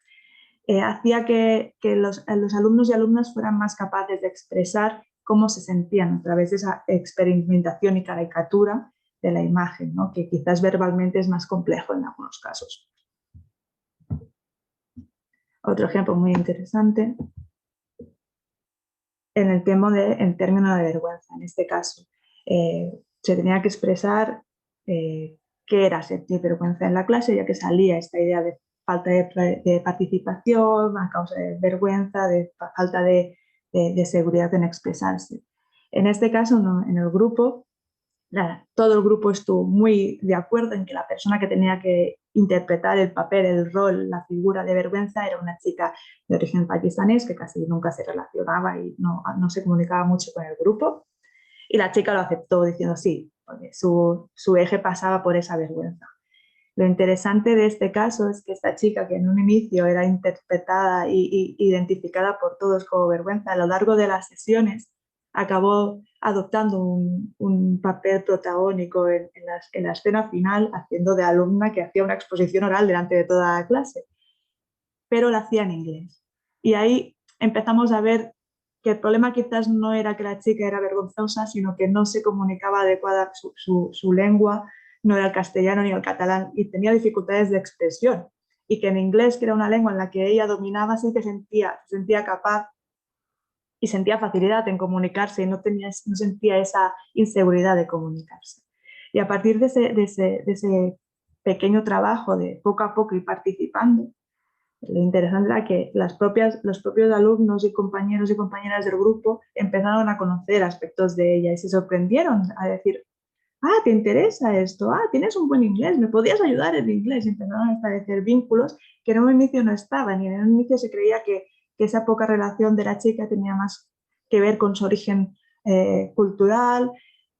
hacía que los alumnos y alumnas fueran más capaces de expresar cómo se sentían a través de esa experimentación y caricatura de la imagen, ¿no? Que quizás verbalmente es más complejo en algunos casos. Otro ejemplo muy interesante en el término de vergüenza. En este caso, se tenía que expresar qué era sentir vergüenza en la clase, ya que salía esta idea de falta de participación, a causa de vergüenza, de falta de seguridad en expresarse. En este caso, no, en el grupo, todo el grupo estuvo muy de acuerdo en que la persona que tenía que interpretar el papel, el rol, la figura de vergüenza era una chica de origen pakistanés que casi nunca se relacionaba y no se comunicaba mucho con el grupo. Y la chica lo aceptó diciendo sí, porque su eje pasaba por esa vergüenza. Lo interesante de este caso es que esta chica, que en un inicio era interpretada e identificada por todos como vergüenza, a lo largo de las sesiones acabó adoptando un papel protagónico en la escena final, haciendo de alumna que hacía una exposición oral delante de toda la clase, pero la hacía en inglés. Y ahí empezamos a ver que el problema quizás no era que la chica era vergonzosa, sino que no se comunicaba adecuada su lengua, no era el castellano ni el catalán, y tenía dificultades de expresión. Y que en inglés, que era una lengua en la que ella dominaba, sí que se sentía capaz y sentía facilidad en comunicarse y no sentía esa inseguridad de comunicarse. Y a partir de ese pequeño trabajo de poco a poco y participando, lo interesante era que los propios alumnos y compañeros y compañeras del grupo empezaron a conocer aspectos de ella y se sorprendieron a decir, ¿te interesa esto? Tienes un buen inglés, ¿me podías ayudar en inglés? Y empezaron a establecer vínculos que en un inicio no estaban y en un inicio se creía que esa poca relación de la chica tenía más que ver con su origen cultural,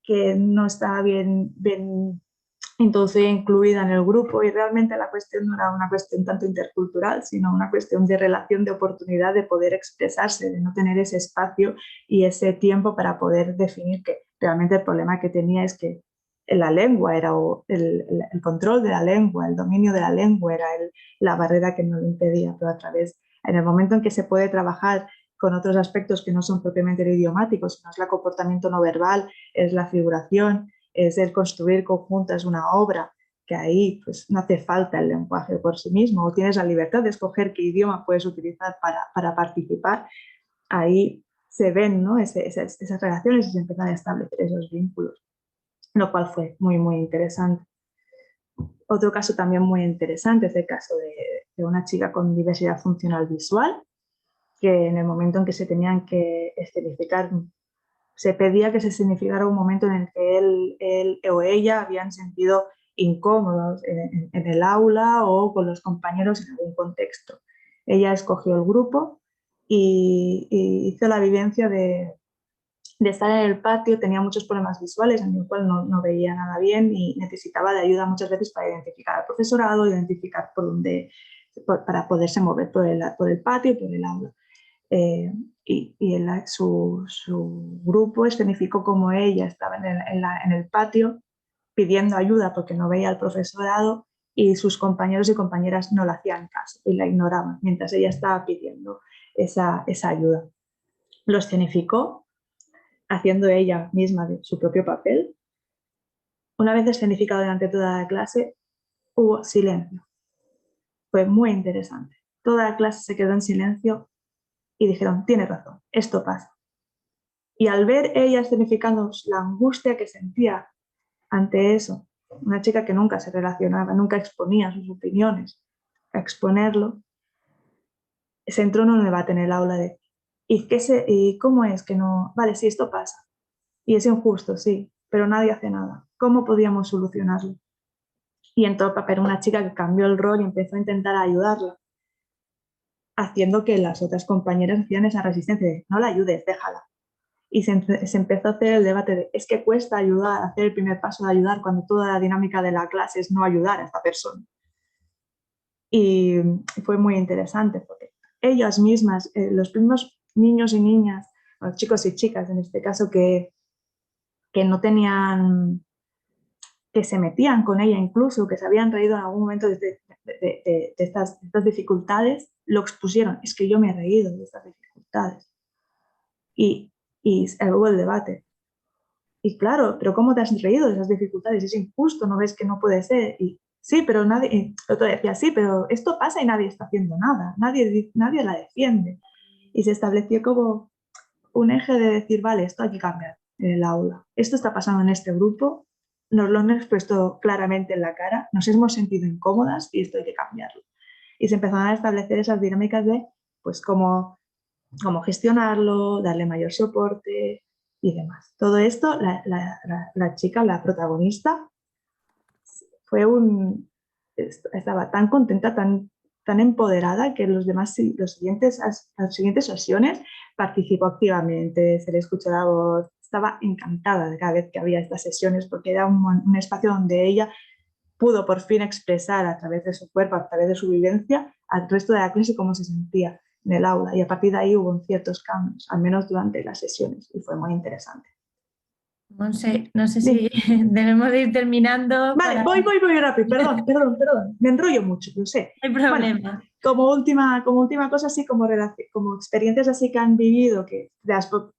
que no estaba bien introducida, incluida en el grupo, y realmente la cuestión no era una cuestión tanto intercultural, sino una cuestión de relación, de oportunidad de poder expresarse, de no tener ese espacio y ese tiempo para poder definir que realmente el problema que tenía es que la lengua era el control de la lengua, el dominio de la lengua era la barrera que no lo impedía, pero en el momento en que se puede trabajar con otros aspectos que no son propiamente idiomáticos, sino es el comportamiento no verbal, es la figuración, es el construir conjuntas una obra, que ahí pues, no hace falta el lenguaje por sí mismo, o tienes la libertad de escoger qué idioma puedes utilizar para participar, ahí se ven, ¿no? esas relaciones y se empiezan a establecer esos vínculos, lo cual fue muy, muy interesante. Otro caso también muy interesante es el caso de una chica con diversidad funcional visual, que en el momento en que se tenían que escenificar, se pedía que se significara un momento en el que él o ella habían sentido incómodos en el aula o con los compañeros en algún contexto. Ella escogió el grupo y hizo la vivencia de de estar en el patio, tenía muchos problemas visuales, en el cual no veía nada bien y necesitaba de ayuda muchas veces para identificar al profesorado, identificar para poderse mover por el patio y por el aula. Su grupo escenificó como ella estaba en el patio pidiendo ayuda porque no veía al profesorado y sus compañeros y compañeras no le hacían caso y la ignoraban mientras ella estaba pidiendo esa ayuda. Lo escenificó haciendo ella misma su propio papel. Una vez escenificado delante de toda la clase, hubo silencio. Fue muy interesante. Toda la clase se quedó en silencio y dijeron, tiene razón, esto pasa. Y al ver ella escenificando la angustia que sentía ante eso, una chica que nunca se relacionaba, nunca exponía sus opiniones, a exponerlo, se entró en un debate en el aula de ¿y cómo es que no? Vale, sí, esto pasa. Y es injusto, sí, pero nadie hace nada. ¿Cómo podíamos solucionarlo? Y entró el papel una chica que cambió el rol y empezó a intentar ayudarla, haciendo que las otras compañeras hacían esa resistencia de no la ayudes, déjala. Y se empezó a hacer el debate de es que cuesta ayudar, hacer el primer paso de ayudar cuando toda la dinámica de la clase es no ayudar a esta persona. Y fue muy interesante porque ellas mismas, los primeros niños y niñas, los chicos y chicas en este caso, que no tenían, que se metían con ella incluso, que se habían reído en algún momento de estas dificultades, lo expusieron. Es que yo me he reído de estas dificultades. Y hubo el debate. Y claro, pero ¿cómo te has reído de esas dificultades? Es injusto, ¿no ves que no puede ser? Y sí, pero nadie, otro decía, sí, pero esto pasa y nadie está haciendo nada, nadie la defiende. Y se estableció como un eje de decir, vale, esto hay que cambiar en el aula. Esto está pasando en este grupo, nos lo han expuesto claramente en la cara, nos hemos sentido incómodas y esto hay que cambiarlo. Y se empezaron a establecer esas dinámicas de, pues, cómo gestionarlo, darle mayor soporte y demás. Todo esto, la chica, la protagonista, estaba tan contenta, tan empoderada que las siguientes sesiones participó activamente, se le escuchó la voz, estaba encantada de cada vez que había estas sesiones porque era un espacio donde ella pudo por fin expresar a través de su cuerpo, a través de su vivencia, al resto de la clase cómo se sentía en el aula y a partir de ahí hubo ciertos cambios, al menos durante las sesiones y fue muy interesante. Monse, no sé si debemos de ir terminando. Vale, voy rápido, perdón, me enrollo mucho, lo sé. No hay problema. Bueno, como última cosa, así como experiencias así que han vivido, que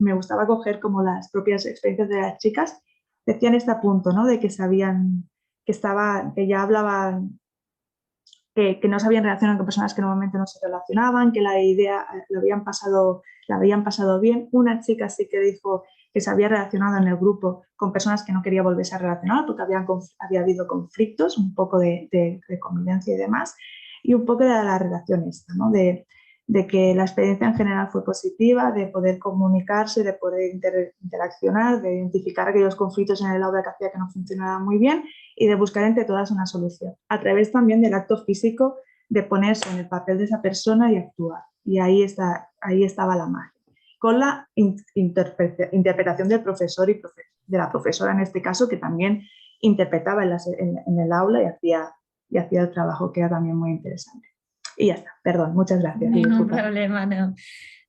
me gustaba coger como las propias experiencias de las chicas, decían este punto, ¿no? De que sabían, que ya hablaban, que no se habían relacionado con personas que normalmente no se relacionaban, que la idea la habían pasado bien. Una chica sí que dijo que se había relacionado en el grupo con personas que no quería volverse a relacionar porque había habido conflictos, un poco de convivencia y demás, y un poco de la relación esta, ¿no? De que la experiencia en general fue positiva, de poder comunicarse, de poder interaccionar, de identificar aquellos conflictos en el aula que hacía que no funcionaban muy bien y de buscar entre todas una solución, a través también del acto físico de ponerse en el papel de esa persona y actuar. Y ahí estaba la magia, con la interpretación del profesor y de la profesora en este caso, que también interpretaba en el aula y hacía el trabajo, que era también muy interesante. Y ya está, perdón, muchas gracias. Ningún problema, no.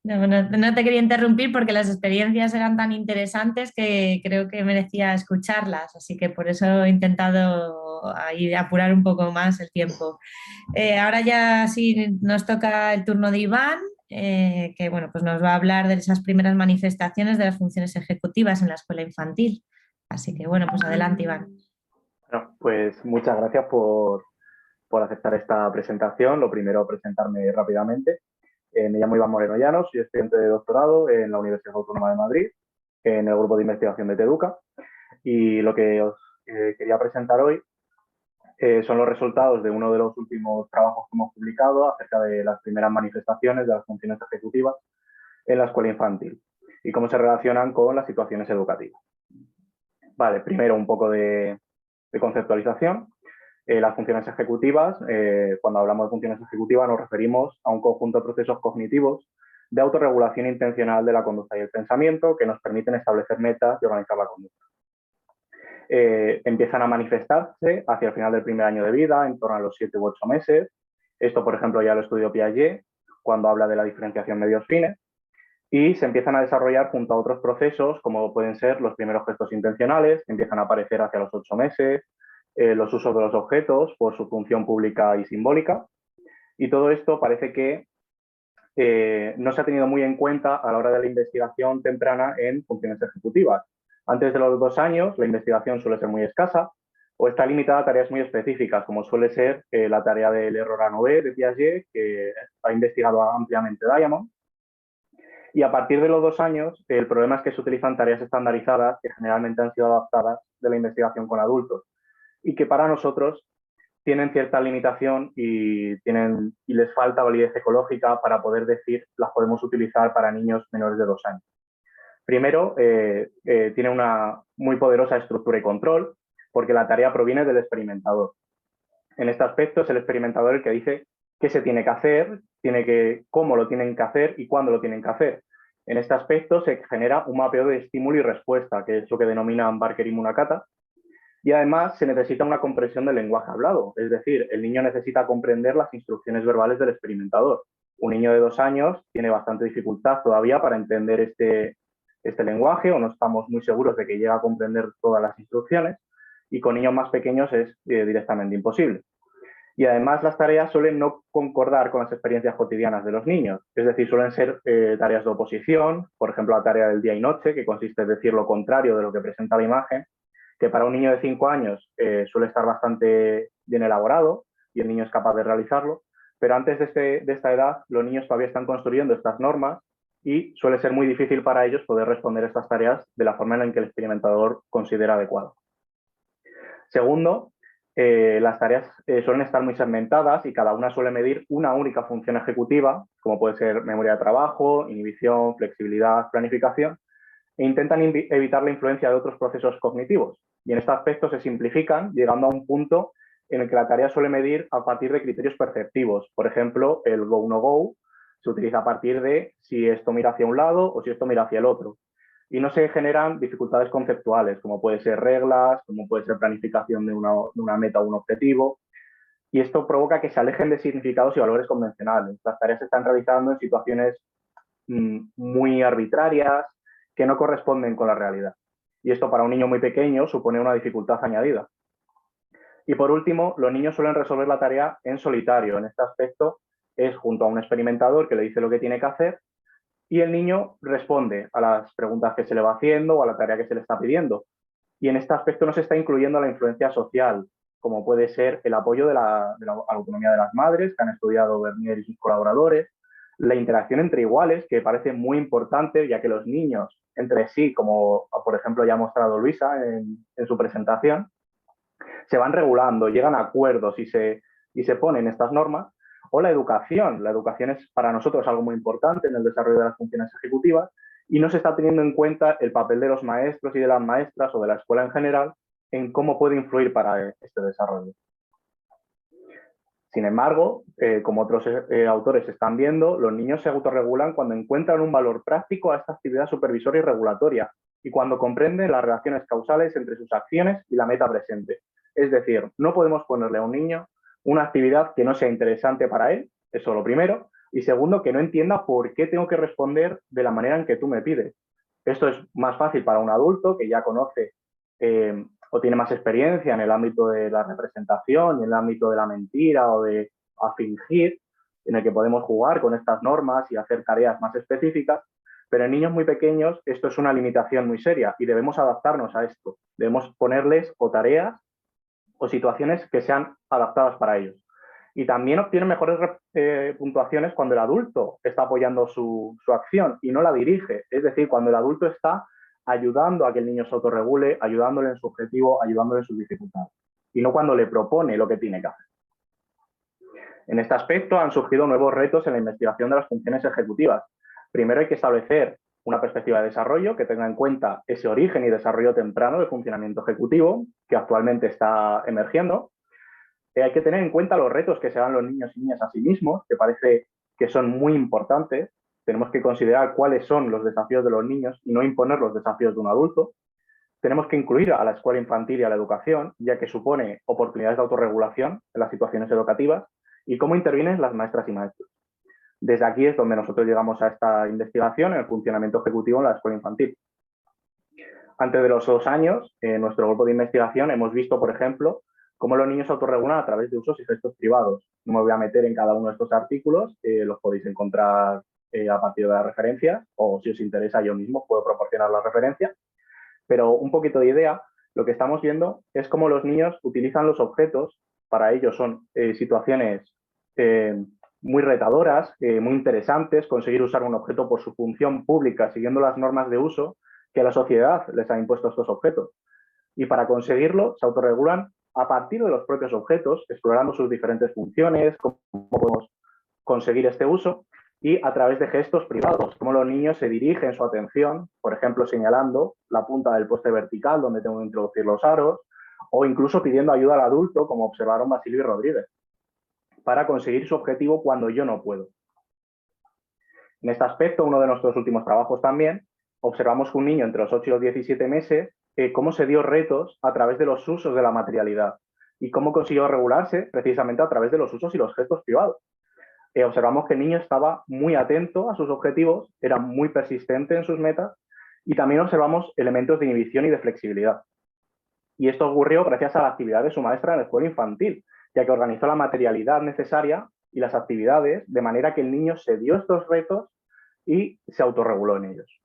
No te quería interrumpir porque las experiencias eran tan interesantes que creo que merecía escucharlas, así que por eso he intentado ahí apurar un poco más el tiempo. Ahora ya sí nos toca el turno de Iván, que bueno, pues nos va a hablar de esas primeras manifestaciones de las funciones ejecutivas en la escuela infantil. Así que bueno, pues adelante, Iván. Bueno, pues muchas gracias por aceptar esta presentación. Lo primero, presentarme rápidamente. Me llamo Iván Moreno Llanos, soy estudiante de doctorado en la Universidad Autónoma de Madrid, en el grupo de investigación de TEDUCA. Y lo que os quería presentar hoy son los resultados de uno de los últimos trabajos que hemos publicado acerca de las primeras manifestaciones de las funciones ejecutivas en la escuela infantil y cómo se relacionan con las situaciones educativas. Vale, primero un poco de conceptualización. Las funciones ejecutivas, cuando hablamos de funciones ejecutivas nos referimos a un conjunto de procesos cognitivos de autorregulación intencional de la conducta y el pensamiento que nos permiten establecer metas y organizar la conducta. Empiezan a manifestarse hacia el final del primer año de vida, en torno a los 7 u 8 meses. Esto, por ejemplo, ya lo estudió Piaget cuando habla de la diferenciación medios-fines, y se empiezan a desarrollar junto a otros procesos, como pueden ser los primeros gestos intencionales, que empiezan a aparecer hacia los 8 meses, los usos de los objetos por su función pública y simbólica, y todo esto parece que no se ha tenido muy en cuenta a la hora de la investigación temprana en funciones ejecutivas. Antes de los 2 años, la investigación suele ser muy escasa o está limitada a tareas muy específicas, como suele ser la tarea del error A no B de Piaget, que ha investigado ampliamente Diamond. Y a partir de los 2 años, el problema es que se utilizan tareas estandarizadas que generalmente han sido adaptadas de la investigación con adultos y que para nosotros tienen cierta limitación y les falta validez ecológica para poder decir las podemos utilizar para niños menores de 2 años. Primero, tiene una muy poderosa estructura y control, porque la tarea proviene del experimentador. En este aspecto es el experimentador el que dice qué se tiene que hacer, cómo lo tienen que hacer y cuándo lo tienen que hacer. En este aspecto se genera un mapeo de estímulo y respuesta, que es lo que denominan Barker y Munakata, y además se necesita una comprensión del lenguaje hablado, es decir, el niño necesita comprender las instrucciones verbales del experimentador. Un niño de 2 años tiene bastante dificultad todavía para entender este lenguaje, o no estamos muy seguros de que llegue a comprender todas las instrucciones, y con niños más pequeños es directamente imposible. Y además las tareas suelen no concordar con las experiencias cotidianas de los niños, es decir, suelen ser tareas de oposición, por ejemplo la tarea del día y noche, que consiste en decir lo contrario de lo que presenta la imagen, que para un niño de 5 años suele estar bastante bien elaborado y el niño es capaz de realizarlo, pero antes de esta edad los niños todavía están construyendo estas normas y suele ser muy difícil para ellos poder responder estas tareas de la forma en que el experimentador considera adecuado. Segundo, las tareas suelen estar muy segmentadas y cada una suele medir una única función ejecutiva, como puede ser memoria de trabajo, inhibición, flexibilidad, planificación, e intentan evitar la influencia de otros procesos cognitivos. Y en este aspecto se simplifican, llegando a un punto en el que la tarea suele medir a partir de criterios perceptivos. Por ejemplo, el go-no-go se utiliza a partir de si esto mira hacia un lado o si esto mira hacia el otro. Y no se generan dificultades conceptuales, como puede ser reglas, como puede ser planificación de una meta o un objetivo. Y esto provoca que se alejen de significados y valores convencionales. Las tareas se están realizando en situaciones muy arbitrarias, que no corresponden con la realidad. Y esto para un niño muy pequeño supone una dificultad añadida. Y por último, los niños suelen resolver la tarea en solitario. En este aspecto es junto a un experimentador que le dice lo que tiene que hacer y el niño responde a las preguntas que se le va haciendo o a la tarea que se le está pidiendo. Y en este aspecto no se está incluyendo la influencia social, como puede ser el apoyo de la autonomía de las madres, que han estudiado Bernier y sus colaboradores, la interacción entre iguales, que parece muy importante, ya que los niños entre sí, como por ejemplo ya ha mostrado Luisa en su presentación, se van regulando, llegan a acuerdos y se ponen estas normas. O la educación es para nosotros algo muy importante en el desarrollo de las funciones ejecutivas y no se está teniendo en cuenta el papel de los maestros y de las maestras o de la escuela en general en cómo puede influir para este desarrollo. Sin embargo, como otros autores están viendo, los niños se autorregulan cuando encuentran un valor práctico a esta actividad supervisora y regulatoria y cuando comprenden las relaciones causales entre sus acciones y la meta presente. Es decir, no podemos ponerle a un niño una actividad que no sea interesante para él, eso lo primero, y segundo, que no entienda por qué tengo que responder de la manera en que tú me pides. Esto es más fácil para un adulto que ya conoce o tiene más experiencia en el ámbito de la representación, en el ámbito de la mentira o de fingir, en el que podemos jugar con estas normas y hacer tareas más específicas, pero en niños muy pequeños esto es una limitación muy seria y debemos adaptarnos a esto. Debemos ponerles o tareas o situaciones que sean adaptadas para ellos. Y también obtienen mejores puntuaciones cuando el adulto está apoyando su acción y no la dirige. Es decir, cuando el adulto está ayudando a que el niño se autorregule, ayudándole en su objetivo, ayudándole en sus dificultades. Y no cuando le propone lo que tiene que hacer. En este aspecto han surgido nuevos retos en la investigación de las funciones ejecutivas. Primero hay que establecer una perspectiva de desarrollo que tenga en cuenta ese origen y desarrollo temprano del funcionamiento ejecutivo que actualmente está emergiendo. Hay que tener en cuenta los retos que se dan los niños y niñas a sí mismos, que parece que son muy importantes, tenemos que considerar cuáles son los desafíos de los niños y no imponer los desafíos de un adulto. Tenemos que incluir a la escuela infantil y a la educación, ya que supone oportunidades de autorregulación en las situaciones educativas, y cómo intervienen las maestras y maestros. Desde aquí es donde nosotros llegamos a esta investigación en el funcionamiento ejecutivo en la escuela infantil. Antes de los 2 años, en nuestro grupo de investigación hemos visto, por ejemplo, cómo los niños se autorregulan a través de usos y gestos privados. No me voy a meter en cada uno de estos artículos, los podéis encontrar a partir de las referencias, o si os interesa yo mismo puedo proporcionar la referencia. Pero un poquito de idea, lo que estamos viendo es cómo los niños utilizan los objetos. Para ellos son situaciones muy retadoras, muy interesantes, conseguir usar un objeto por su función pública, siguiendo las normas de uso que la sociedad les ha impuesto a estos objetos. Y para conseguirlo, se autorregulan a partir de los propios objetos, explorando sus diferentes funciones, cómo podemos conseguir este uso, y a través de gestos privados, cómo los niños se dirigen su atención, por ejemplo, señalando la punta del poste vertical donde tengo que introducir los aros, o incluso pidiendo ayuda al adulto, como observaron Basilio y Rodríguez, para conseguir su objetivo cuando yo no puedo. En este aspecto, uno de nuestros últimos trabajos también, observamos que un niño entre los 8 y los 17 meses, cómo se dio retos a través de los usos de la materialidad y cómo consiguió regularse precisamente a través de los usos y los gestos privados. Observamos que el niño estaba muy atento a sus objetivos, era muy persistente en sus metas, y también observamos elementos de inhibición y de flexibilidad. Y esto ocurrió gracias a la actividad de su maestra en la escuela infantil, ya que organizó la materialidad necesaria y las actividades de manera que el niño se dio estos retos y se autorreguló en ellos.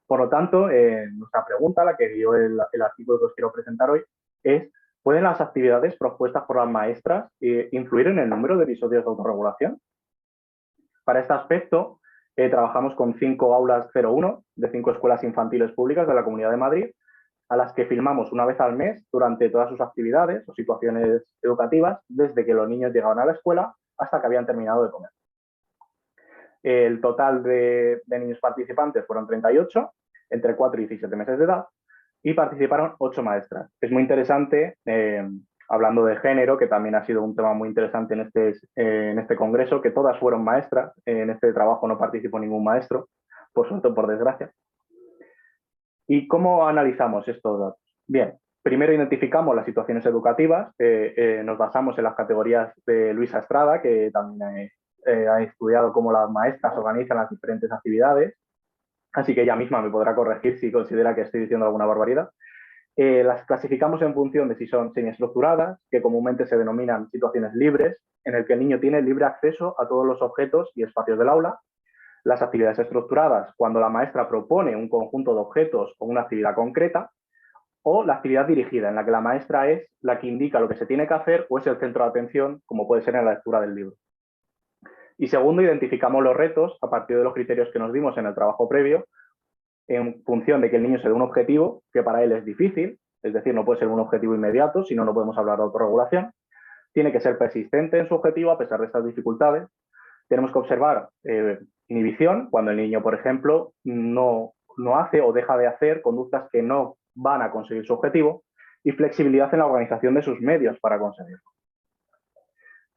Por lo tanto, nuestra pregunta, la que dio el artículo que os quiero presentar hoy, es: ¿pueden las actividades propuestas por las maestras influir en el número de episodios de autorregulación? Para este aspecto, trabajamos con 5 aulas 01 de 5 escuelas infantiles públicas de la Comunidad de Madrid, a las que filmamos una vez al mes durante todas sus actividades o situaciones educativas, desde que los niños llegaban a la escuela hasta que habían terminado de comer. El total de niños participantes fueron 38, entre 4 y 17 meses de edad, y participaron 8 maestras. Es muy interesante, hablando de género, que también ha sido un tema muy interesante en este congreso, que todas fueron maestras. En este trabajo no participó ningún maestro, por suerte o por desgracia. ¿Y cómo analizamos estos datos? Bien, primero identificamos las situaciones educativas, nos basamos en las categorías de Luisa Estrada, que también ha estudiado cómo las maestras organizan las diferentes actividades, así que ella misma me podrá corregir si considera que estoy diciendo alguna barbaridad. Las clasificamos en función de si son semiestructuradas, que comúnmente se denominan situaciones libres, en el que el niño tiene libre acceso a todos los objetos y espacios del aula. Las actividades estructuradas, cuando la maestra propone un conjunto de objetos o una actividad concreta, o la actividad dirigida, en la que la maestra es la que indica lo que se tiene que hacer o es el centro de atención, como puede ser en la lectura del libro. Y segundo, identificamos los retos a partir de los criterios que nos dimos en el trabajo previo, en función de que el niño se dé un objetivo que para él es difícil, es decir, no puede ser un objetivo inmediato, si no, no podemos hablar de autorregulación. Tiene que ser persistente en su objetivo a pesar de estas dificultades. Tenemos que observar inhibición, cuando el niño, por ejemplo, no hace o deja de hacer conductas que no van a conseguir su objetivo, y flexibilidad en la organización de sus medios para conseguirlo.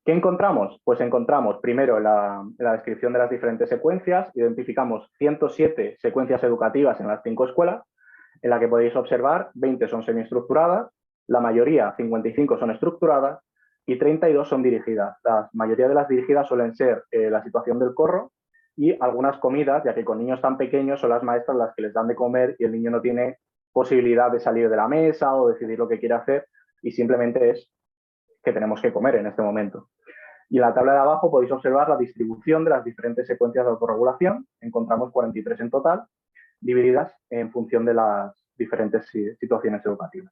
¿Qué encontramos? Pues encontramos primero en la descripción de las diferentes secuencias, identificamos 107 secuencias educativas en las 5 escuelas, en la que podéis observar 20 son semiestructuradas, la mayoría, 55, son estructuradas y 32 son dirigidas. La mayoría de las dirigidas suelen ser la situación del corro y algunas comidas, ya que con niños tan pequeños son las maestras las que les dan de comer y el niño no tiene posibilidad de salir de la mesa o decidir lo que quiere hacer, y simplemente es que tenemos que comer en este momento. Y en la tabla de abajo podéis observar la distribución de las diferentes secuencias de autorregulación. Encontramos 43 en total, divididas en función de las diferentes situaciones educativas.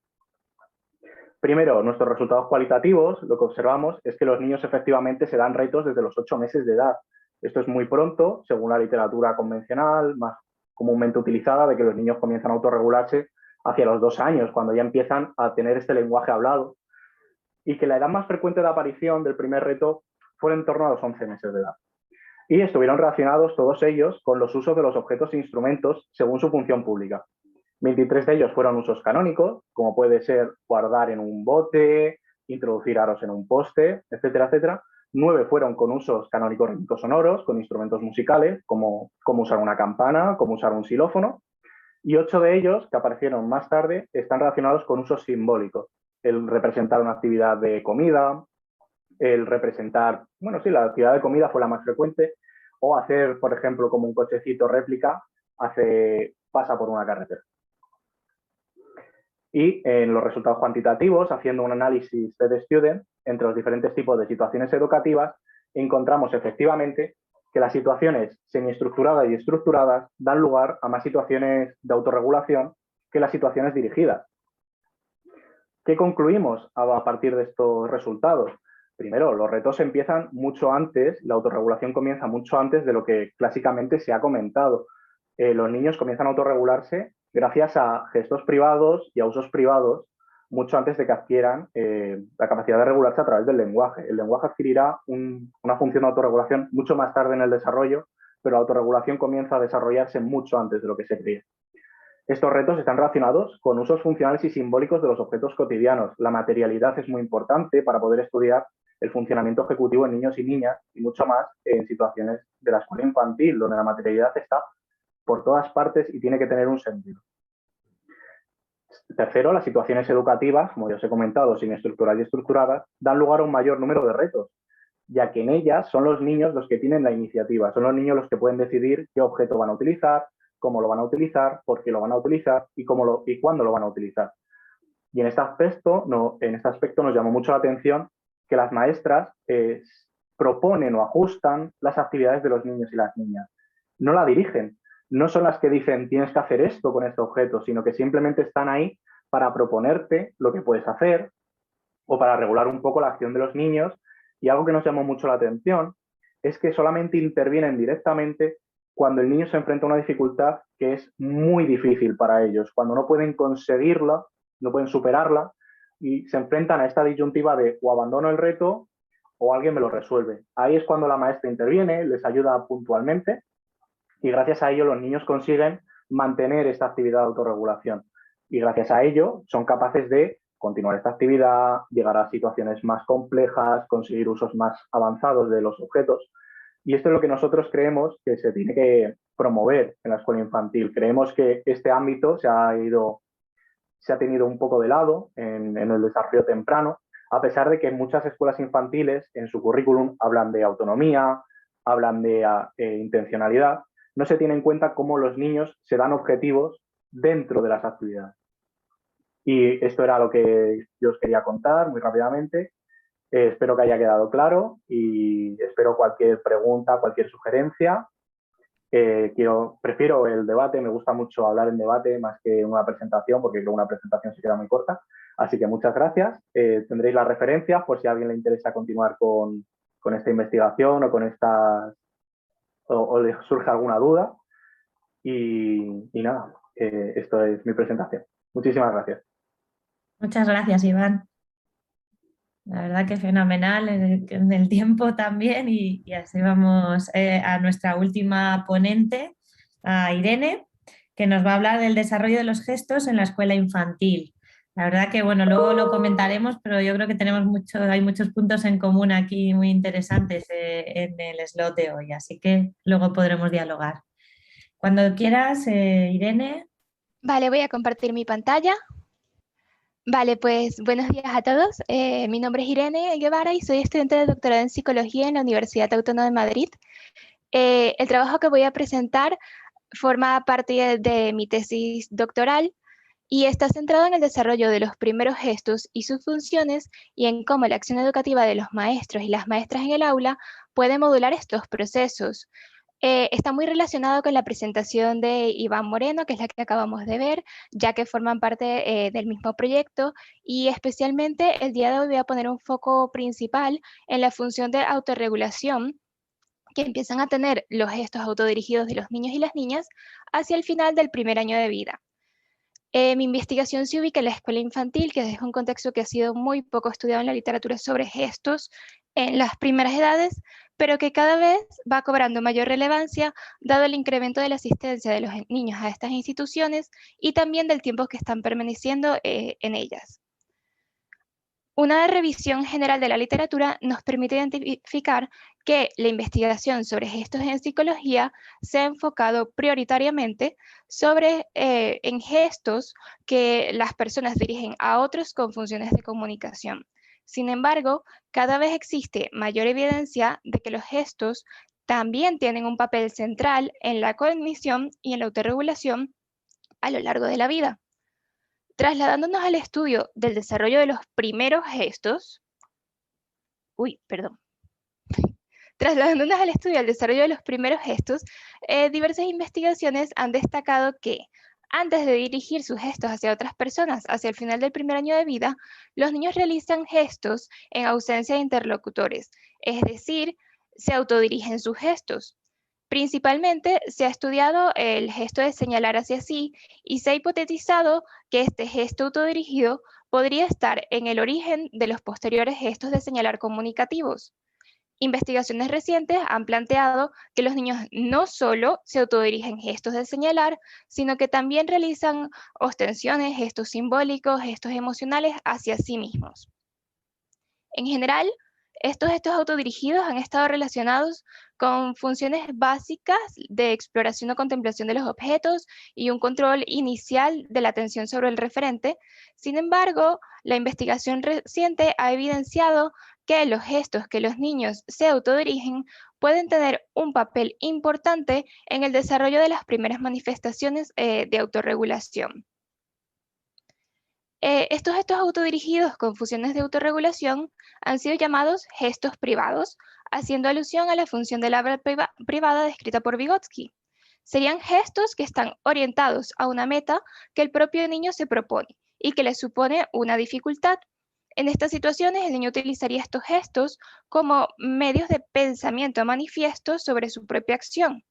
Primero, nuestros resultados cualitativos, lo que observamos es que los niños efectivamente se dan retos desde los 8 meses de edad. Esto es muy pronto, según la literatura convencional, más comúnmente utilizada, de que los niños comienzan a autorregularse hacia los 2 años, cuando ya empiezan a tener este lenguaje hablado, y que la edad más frecuente de aparición del primer reto fue en torno a los 11 meses de edad. Y estuvieron relacionados todos ellos con los usos de los objetos e instrumentos según su función pública. 23 de ellos fueron usos canónicos, como puede ser guardar en un bote, introducir aros en un poste, etcétera, etcétera. 9 fueron con usos canónicos rítmicos sonoros, con instrumentos musicales, como cómo usar una campana, cómo usar un xilófono, y 8 de ellos, que aparecieron más tarde, están relacionados con usos simbólicos. El representar una actividad de comida, el representar, bueno, sí, la actividad de comida fue la más frecuente, o hacer, por ejemplo, como un cochecito réplica, pasa por una carretera. Y en los resultados cuantitativos, haciendo un análisis de student entre los diferentes tipos de situaciones educativas, encontramos efectivamente que las situaciones semiestructuradas y estructuradas dan lugar a más situaciones de autorregulación que las situaciones dirigidas. ¿Qué concluimos a partir de estos resultados? Primero, los retos empiezan mucho antes, la autorregulación comienza mucho antes de lo que clásicamente se ha comentado. Los niños comienzan a autorregularse gracias a gestos privados y a usos privados mucho antes de que adquieran la capacidad de regularse a través del lenguaje. El lenguaje adquirirá una función de autorregulación mucho más tarde en el desarrollo, pero la autorregulación comienza a desarrollarse mucho antes de lo que se creía. Estos retos están relacionados con usos funcionales y simbólicos de los objetos cotidianos. La materialidad es muy importante para poder estudiar el funcionamiento ejecutivo en niños y niñas y mucho más en situaciones de la escuela infantil, donde la materialidad está por todas partes y tiene que tener un sentido. Tercero, las situaciones educativas, como ya os he comentado, semiestructuradas y estructuradas, dan lugar a un mayor número de retos, ya que en ellas son los niños los que tienen la iniciativa, son los niños los que pueden decidir qué objeto van a utilizar, cómo lo van a utilizar, por qué lo van a utilizar y cuándo lo van a utilizar. Y en este aspecto nos llamó mucho la atención que las maestras proponen o ajustan las actividades de los niños y las niñas. No la dirigen, no son las que dicen tienes que hacer esto con este objeto, sino que simplemente están ahí para proponerte lo que puedes hacer o para regular un poco la acción de los niños. Y algo que nos llamó mucho la atención es que solamente intervienen directamente cuando el niño se enfrenta a una dificultad que es muy difícil para ellos, cuando no pueden conseguirla, no pueden superarla y se enfrentan a esta disyuntiva de o abandono el reto o alguien me lo resuelve. Ahí es cuando la maestra interviene, les ayuda puntualmente y gracias a ello los niños consiguen mantener esta actividad de autorregulación y gracias a ello son capaces de continuar esta actividad, llegar a situaciones más complejas, conseguir usos más avanzados de los objetos. Y esto es lo que nosotros creemos que se tiene que promover en la escuela infantil. Creemos que este ámbito se ha tenido un poco de lado en el desarrollo temprano, a pesar de que muchas escuelas infantiles en su currículum hablan de autonomía, hablan de intencionalidad. No se tiene en cuenta cómo los niños se dan objetivos dentro de las actividades. Y esto era lo que yo os quería contar muy rápidamente. Espero que haya quedado claro y espero cualquier pregunta, cualquier sugerencia. Prefiero el debate, me gusta mucho hablar en debate más que una presentación, porque creo que una presentación se queda muy corta. Así que muchas gracias. Tendréis las referencias por si a alguien le interesa continuar con esta investigación o con o le surge alguna duda. Y nada, esto es mi presentación. Muchísimas gracias. Muchas gracias, Iván. La verdad que fenomenal en el tiempo también y así vamos a nuestra última ponente, a Irene, que nos va a hablar del desarrollo de los gestos en la escuela infantil. La verdad que, bueno, luego lo comentaremos, pero yo creo que hay muchos puntos en común aquí muy interesantes en el slot de hoy, así que luego podremos dialogar. Cuando quieras, Irene. Vale, voy a compartir mi pantalla. Vale, pues buenos días a todos. Mi nombre es Irene Guevara y soy estudiante de doctorado en Psicología en la Universidad Autónoma de Madrid. El trabajo que voy a presentar forma parte de mi tesis doctoral y está centrado en el desarrollo de los primeros gestos y sus funciones y en cómo la acción educativa de los maestros y las maestras en el aula puede modular estos procesos. Está muy relacionado con la presentación de Iván Moreno, que es la que acabamos de ver, ya que forman parte del mismo proyecto y especialmente el día de hoy voy a poner un foco principal en la función de autorregulación que empiezan a tener los gestos autodirigidos de los niños y las niñas hacia el final del primer año de vida. Mi investigación se ubica en la escuela infantil, que es un contexto que ha sido muy poco estudiado en la literatura sobre gestos en las primeras edades, pero que cada vez va cobrando mayor relevancia dado el incremento de la asistencia de los niños a estas instituciones y también del tiempo que están permaneciendo en ellas. Una revisión general de la literatura nos permite identificar que la investigación sobre gestos en psicología se ha enfocado prioritariamente en gestos que las personas dirigen a otros con funciones de comunicación. Sin embargo, cada vez existe mayor evidencia de que los gestos también tienen un papel central en la cognición y en la autorregulación a lo largo de la vida. Trasladándonos al estudio del desarrollo de los primeros gestos, diversas investigaciones han destacado que antes de dirigir sus gestos hacia otras personas, hacia el final del primer año de vida, los niños realizan gestos en ausencia de interlocutores, es decir, se autodirigen sus gestos. Principalmente se ha estudiado el gesto de señalar hacia sí y se ha hipotetizado que este gesto autodirigido podría estar en el origen de los posteriores gestos de señalar comunicativos. Investigaciones recientes han planteado que los niños no solo se autodirigen gestos de señalar, sino que también realizan ostensiones, gestos simbólicos, gestos emocionales hacia sí mismos. En general, estos gestos autodirigidos han estado relacionados con funciones básicas de exploración o contemplación de los objetos y un control inicial de la atención sobre el referente. Sin embargo, la investigación reciente ha evidenciado que los gestos que los niños se autodirigen pueden tener un papel importante en el desarrollo de las primeras manifestaciones de autorregulación. Estos gestos autodirigidos con funciones de autorregulación han sido llamados gestos privados, haciendo alusión a la función del habla privada descrita por Vygotsky. Serían gestos que están orientados a una meta que el propio niño se propone y que le supone una dificultad. En estas situaciones, el niño utilizaría estos gestos como medios de pensamiento manifiesto sobre su propia acción.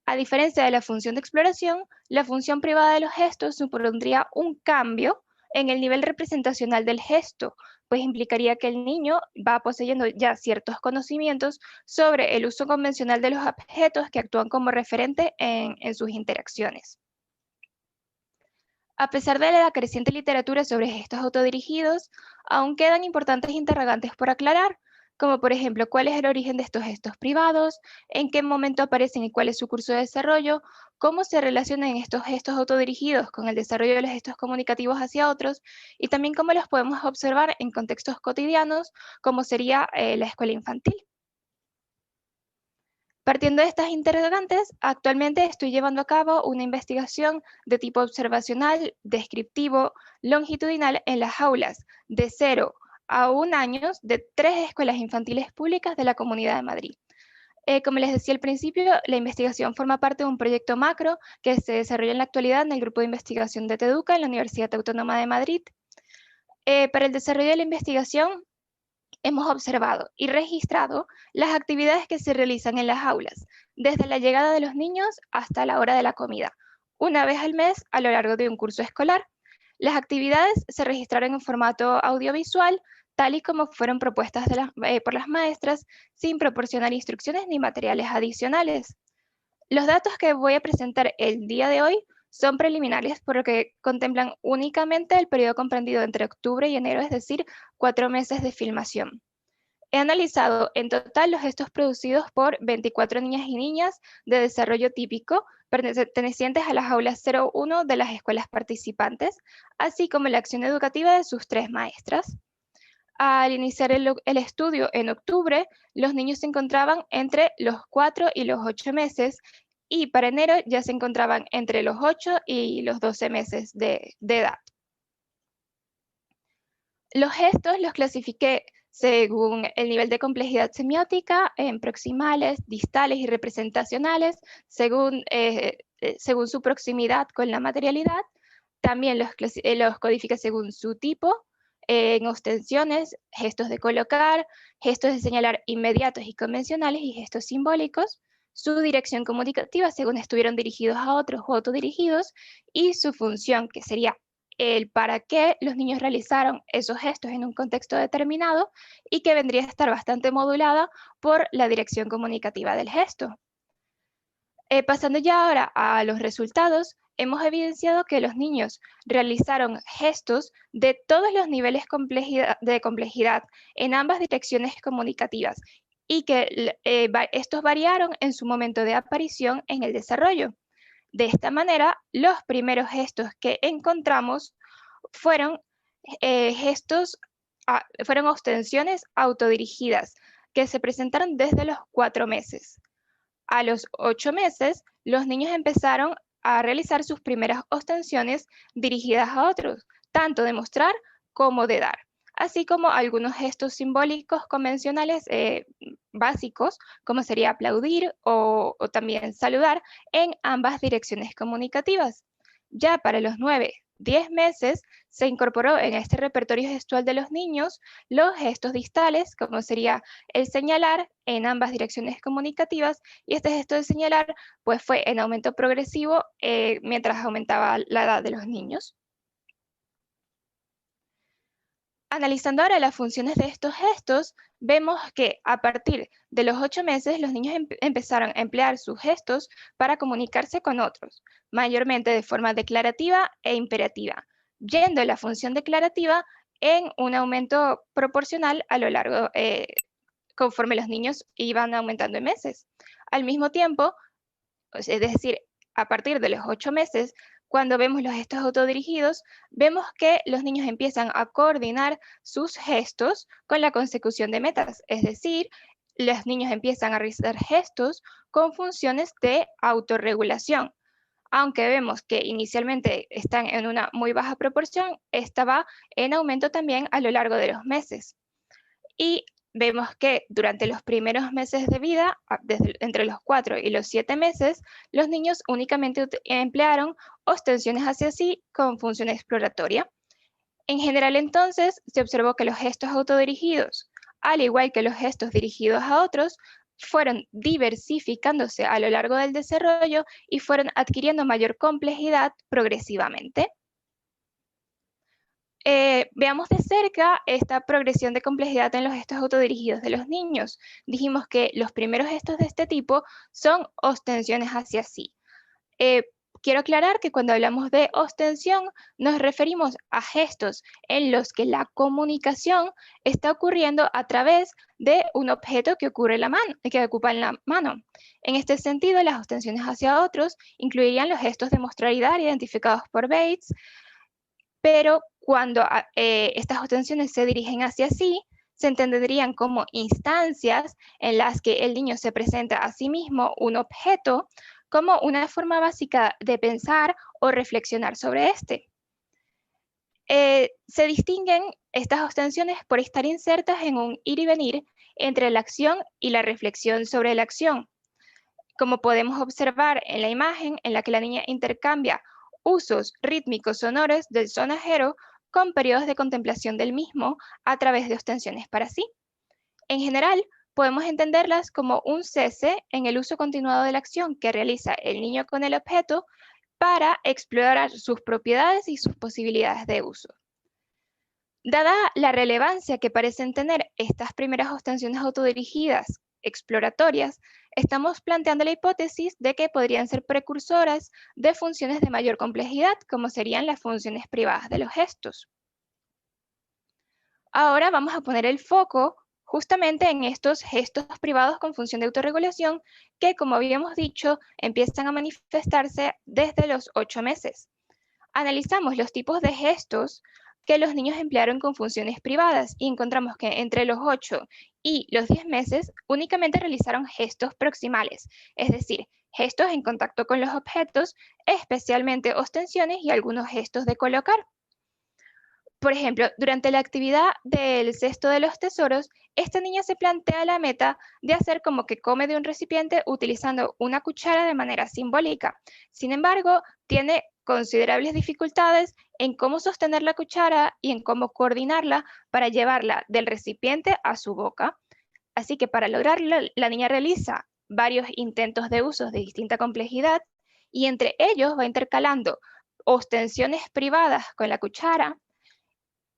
A diferencia de la función de exploración, la función privada de los gestos supondría un cambio en el nivel representacional del gesto, pues implicaría que el niño va poseyendo ya ciertos conocimientos sobre el uso convencional de los objetos que actúan como referente en sus interacciones. A pesar de la creciente literatura sobre gestos autodirigidos, aún quedan importantes interrogantes por aclarar, como por ejemplo, ¿cuál es el origen de estos gestos privados? ¿En qué momento aparecen y cuál es su curso de desarrollo? ¿Cómo se relacionan estos gestos autodirigidos con el desarrollo de los gestos comunicativos hacia otros? Y también cómo los podemos observar en contextos cotidianos, como sería la escuela infantil. Partiendo de estas interrogantes, actualmente estoy llevando a cabo una investigación de tipo observacional, descriptivo, longitudinal en las aulas de 0 a 1 años de 3 escuelas infantiles públicas de la Comunidad de Madrid. Como les decía al principio, la investigación forma parte de un proyecto macro que se desarrolla en la actualidad en el Grupo de Investigación de TEDUCA en la Universidad Autónoma de Madrid. Para el desarrollo de la investigación, hemos observado y registrado las actividades que se realizan en las aulas, desde la llegada de los niños hasta la hora de la comida, una vez al mes a lo largo de un curso escolar. Las actividades se registraron en formato audiovisual, tal y como fueron propuestas por las maestras, sin proporcionar instrucciones ni materiales adicionales. Los datos que voy a presentar el día de hoy son preliminares, por lo que contemplan únicamente el periodo comprendido entre octubre y enero, es decir, 4 meses de filmación. He analizado en total los gestos producidos por 24 niñas y niñas de desarrollo típico, pertenecientes a las aulas 0-1 de las escuelas participantes, así como la acción educativa de sus 3 maestras. Al iniciar el estudio en octubre, los niños se encontraban entre los 4 y los 8 meses, y para enero ya se encontraban entre los 8 y los 12 meses de edad. Los gestos los clasifiqué según el nivel de complejidad semiótica, en proximales, distales y representacionales, según su proximidad con la materialidad. También los codifiqué según su tipo, en ostensiones, gestos de colocar, gestos de señalar inmediatos y convencionales y gestos simbólicos, su dirección comunicativa según estuvieron dirigidos a otros o autodirigidos, y su función, que sería el para qué los niños realizaron esos gestos en un contexto determinado, y que vendría a estar bastante modulada por la dirección comunicativa del gesto. Pasando ya ahora a los resultados, hemos evidenciado que los niños realizaron gestos de todos los niveles de complejidad en ambas direcciones comunicativas y que estos variaron en su momento de aparición en el desarrollo. De esta manera, los primeros gestos que encontramos fueron fueron ostensiones autodirigidas que se presentaron desde los 4 meses. A los 8 meses, los niños empezaron a realizar sus primeras ostensiones dirigidas a otros, tanto de mostrar como de dar, así como algunos gestos simbólicos convencionales básicos, como sería aplaudir o también saludar en ambas direcciones comunicativas. Ya para los 9-10 meses se incorporó en este repertorio gestual de los niños los gestos distales, como sería el señalar en ambas direcciones comunicativas, y este gesto de señalar pues fue en aumento progresivo mientras aumentaba la edad de los niños. Analizando ahora las funciones de estos gestos, vemos que a partir de los 8 meses los niños empezaron a emplear sus gestos para comunicarse con otros, mayormente de forma declarativa e imperativa, yendo la función declarativa en un aumento proporcional a lo largo, conforme los niños iban aumentando en meses. Al mismo tiempo, es decir, a partir de los 8 meses, cuando vemos los gestos autodirigidos, vemos que los niños empiezan a coordinar sus gestos con la consecución de metas, es decir, los niños empiezan a realizar gestos con funciones de autorregulación. Aunque vemos que inicialmente están en una muy baja proporción, esta va en aumento también a lo largo de los meses. Y vemos que durante los primeros meses de vida, entre los 4 y los 7 meses, los niños únicamente emplearon ostensiones hacia sí con función exploratoria. En general, entonces, se observó que los gestos autodirigidos, al igual que los gestos dirigidos a otros, fueron diversificándose a lo largo del desarrollo y fueron adquiriendo mayor complejidad progresivamente. Veamos de cerca esta progresión de complejidad en los gestos autodirigidos de los niños. Dijimos que los primeros gestos de este tipo son ostensiones hacia sí. Quiero aclarar que cuando hablamos de ostensión nos referimos a gestos en los que la comunicación está ocurriendo a través de un objeto que ocupa en la mano. En este sentido, las ostensiones hacia otros incluirían los gestos de mostrar y dar identificados por Bates, pero cuando estas ostensiones se dirigen hacia sí, se entenderían como instancias en las que el niño se presenta a sí mismo un objeto como una forma básica de pensar o reflexionar sobre este. Se distinguen estas ostensiones por estar insertas en un ir y venir entre la acción y la reflexión sobre la acción. Como podemos observar en la imagen en la que la niña intercambia usos rítmicos sonoros del sonajero con periodos de contemplación del mismo a través de ostensiones para sí. En general, podemos entenderlas como un cese en el uso continuado de la acción que realiza el niño con el objeto para explorar sus propiedades y sus posibilidades de uso. Dada la relevancia que parecen tener estas primeras ostensiones autodirigidas exploratorias, estamos planteando la hipótesis de que podrían ser precursoras de funciones de mayor complejidad, como serían las funciones privadas de los gestos. Ahora vamos a poner el foco justamente en estos gestos privados con función de autorregulación que, como habíamos dicho, empiezan a manifestarse desde los 8 meses. Analizamos los tipos de gestos que los niños emplearon con funciones privadas y encontramos que entre los 8 y los 10 meses únicamente realizaron gestos proximales, es decir, gestos en contacto con los objetos, especialmente ostensiones y algunos gestos de colocar. Por ejemplo, durante la actividad del cesto de los tesoros, esta niña se plantea la meta de hacer como que come de un recipiente utilizando una cuchara de manera simbólica. Sin embargo, tiene considerables dificultades en cómo sostener la cuchara y en cómo coordinarla para llevarla del recipiente a su boca. Así que para lograrlo, la niña realiza varios intentos de usos de distinta complejidad y entre ellos va intercalando ostensiones privadas con la cuchara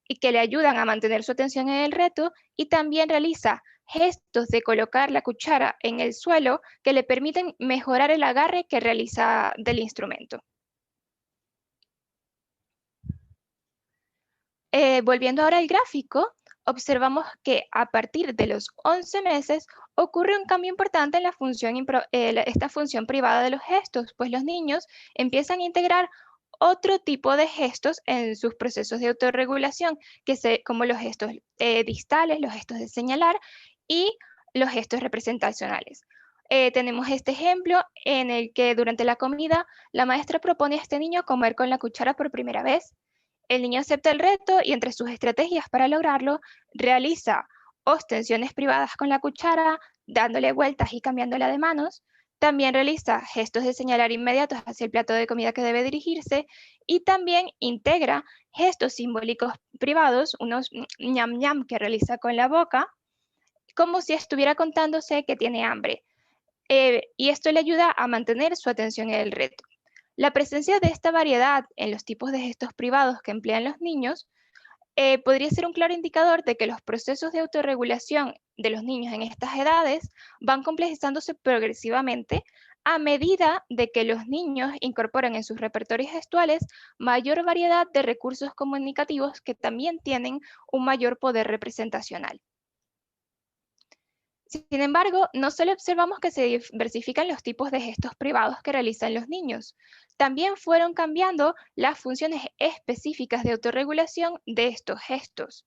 y que le ayudan a mantener su atención en el reto, y también realiza gestos de colocar la cuchara en el suelo que le permiten mejorar el agarre que realiza del instrumento. Volviendo ahora al gráfico, observamos que a partir de los 11 meses ocurre un cambio importante en la función, esta función privada de los gestos, pues los niños empiezan a integrar otro tipo de gestos en sus procesos de autorregulación, como los gestos distales, los gestos de señalar y los gestos representacionales. Tenemos este ejemplo en el que durante la comida la maestra propone a este niño comer con la cuchara por primera vez. El niño acepta el reto y entre sus estrategias para lograrlo, realiza ostensiones privadas con la cuchara, dándole vueltas y cambiándola de manos. También realiza gestos de señalar inmediatos hacia el plato de comida que debe dirigirse y también integra gestos simbólicos privados, unos ñam ñam que realiza con la boca, como si estuviera contándose que tiene hambre. Y esto le ayuda a mantener su atención en el reto. La presencia de esta variedad en los tipos de gestos privados que emplean los niños podría ser un claro indicador de que los procesos de autorregulación de los niños en estas edades van complejizándose progresivamente a medida de que los niños incorporan en sus repertorios gestuales mayor variedad de recursos comunicativos que también tienen un mayor poder representacional. Sin embargo, no solo observamos que se diversifican los tipos de gestos privados que realizan los niños, también fueron cambiando las funciones específicas de autorregulación de estos gestos.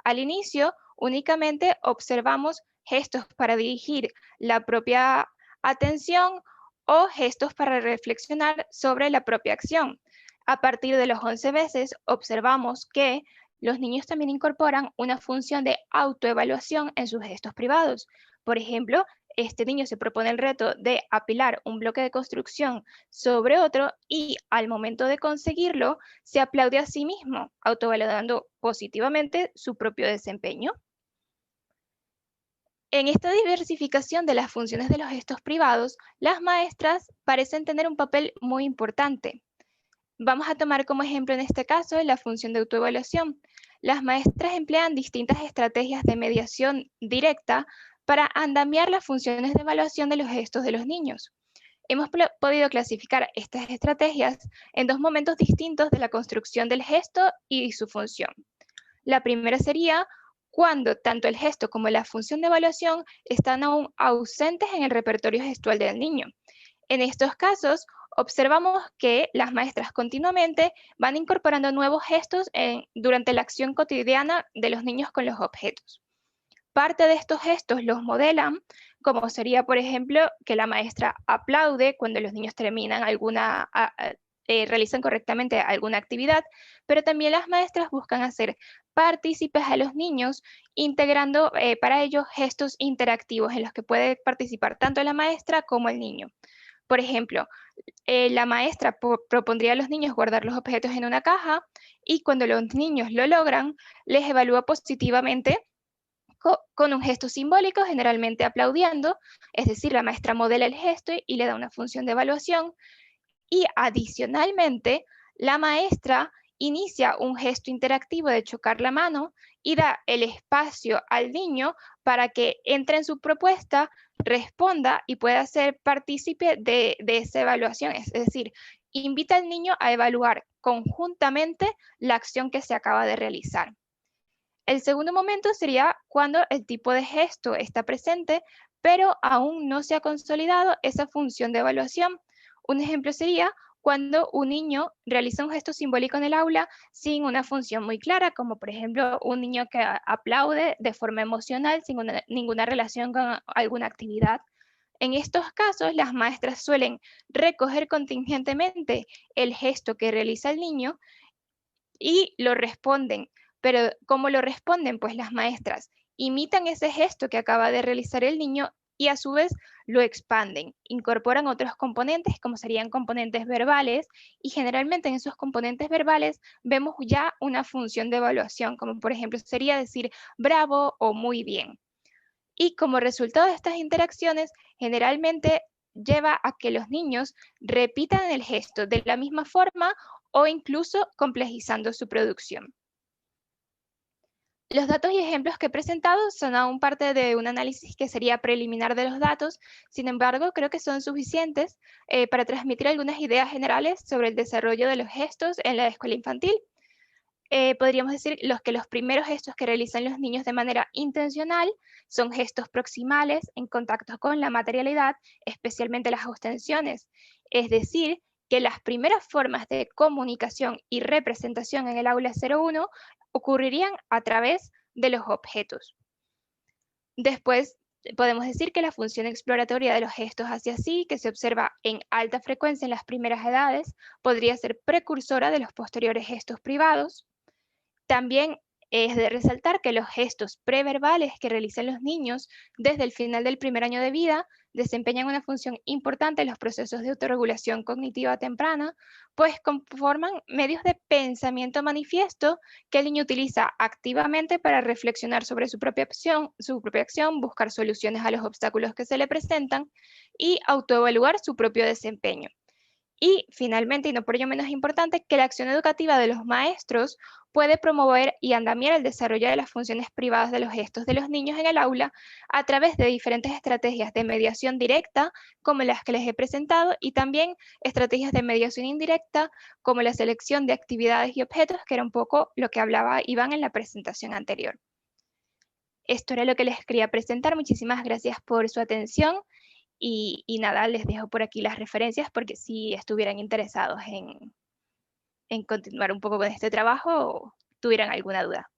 Al inicio, únicamente observamos gestos para dirigir la propia atención o gestos para reflexionar sobre la propia acción. A partir de los 11 meses, observamos que los niños también incorporan una función de autoevaluación en sus gestos privados. Por ejemplo, este niño se propone el reto de apilar un bloque de construcción sobre otro y al momento de conseguirlo, se aplaude a sí mismo, autovalidando positivamente su propio desempeño. En esta diversificación de las funciones de los gestos privados, las maestras parecen tener un papel muy importante. Vamos a tomar como ejemplo en este caso la función de autoevaluación. Las maestras emplean distintas estrategias de mediación directa para andamiar las funciones de evaluación de los gestos de los niños. Hemos podido clasificar estas estrategias en dos momentos distintos de la construcción del gesto y su función. La primera sería cuando tanto el gesto como la función de evaluación están aún ausentes en el repertorio gestual del niño. En estos casos, observamos que las maestras continuamente van incorporando nuevos gestos durante la acción cotidiana de los niños con los objetos. Parte de estos gestos los modelan, como sería, por ejemplo, que la maestra aplaude cuando los niños terminan realizan correctamente alguna actividad, pero también las maestras buscan hacer partícipes a los niños, integrando para ellos gestos interactivos en los que puede participar tanto la maestra como el niño. Por ejemplo, la maestra propondría a los niños guardar los objetos en una caja y cuando los niños lo logran, les evalúa positivamente con un gesto simbólico, generalmente aplaudiendo, es decir, la maestra modela el gesto y le da una función de evaluación. Y adicionalmente, la maestra inicia un gesto interactivo de chocar la mano y da el espacio al niño para que entre en su propuesta, responda y pueda ser partícipe de esa evaluación. Es decir, invita al niño a evaluar conjuntamente la acción que se acaba de realizar. El segundo momento sería cuando el tipo de gesto está presente, pero aún no se ha consolidado esa función de evaluación. Un ejemplo sería cuando un niño realiza un gesto simbólico en el aula sin una función muy clara, como por ejemplo un niño que aplaude de forma emocional sin ninguna relación con alguna actividad. En estos casos, las maestras suelen recoger contingentemente el gesto que realiza el niño y lo responden. Pero ¿cómo lo responden? Pues las maestras imitan ese gesto que acaba de realizar el niño y a su vez lo expanden, incorporan otros componentes como serían componentes verbales y generalmente en esos componentes verbales vemos ya una función de evaluación, como por ejemplo sería decir bravo o muy bien. Y como resultado de estas interacciones, generalmente lleva a que los niños repitan el gesto de la misma forma o incluso complejizando su producción. Los datos y ejemplos que he presentado son aún parte de un análisis que sería preliminar de los datos, sin embargo, creo que son suficientes para transmitir algunas ideas generales sobre el desarrollo de los gestos en la escuela infantil. podríamos decir los primeros gestos que realizan los niños de manera intencional son gestos proximales en contacto con la materialidad, especialmente las ostensiones. Es decir, que las primeras formas de comunicación y representación en el aula 01 ocurrirían a través de los objetos. Después, podemos decir que la función exploratoria de los gestos hacia sí, que se observa en alta frecuencia en las primeras edades, podría ser precursora de los posteriores gestos privados. También es de resaltar que los gestos preverbales que realizan los niños desde el final del primer año de vida desempeñan una función importante en los procesos de autorregulación cognitiva temprana, pues conforman medios de pensamiento manifiesto que el niño utiliza activamente para reflexionar sobre su propia acción, buscar soluciones a los obstáculos que se le presentan y autoevaluar su propio desempeño. Y finalmente, y no por ello menos importante, que la acción educativa de los maestros puede promover y andamiar el desarrollo de las funciones privadas de los gestos de los niños en el aula a través de diferentes estrategias de mediación directa, como las que les he presentado, y también estrategias de mediación indirecta, como la selección de actividades y objetos, que era un poco lo que hablaba Iván en la presentación anterior. Esto era lo que les quería presentar. Muchísimas gracias por su atención. Y nada, les dejo por aquí las referencias porque si estuvieran interesados en continuar un poco con este trabajo o tuvieran alguna duda.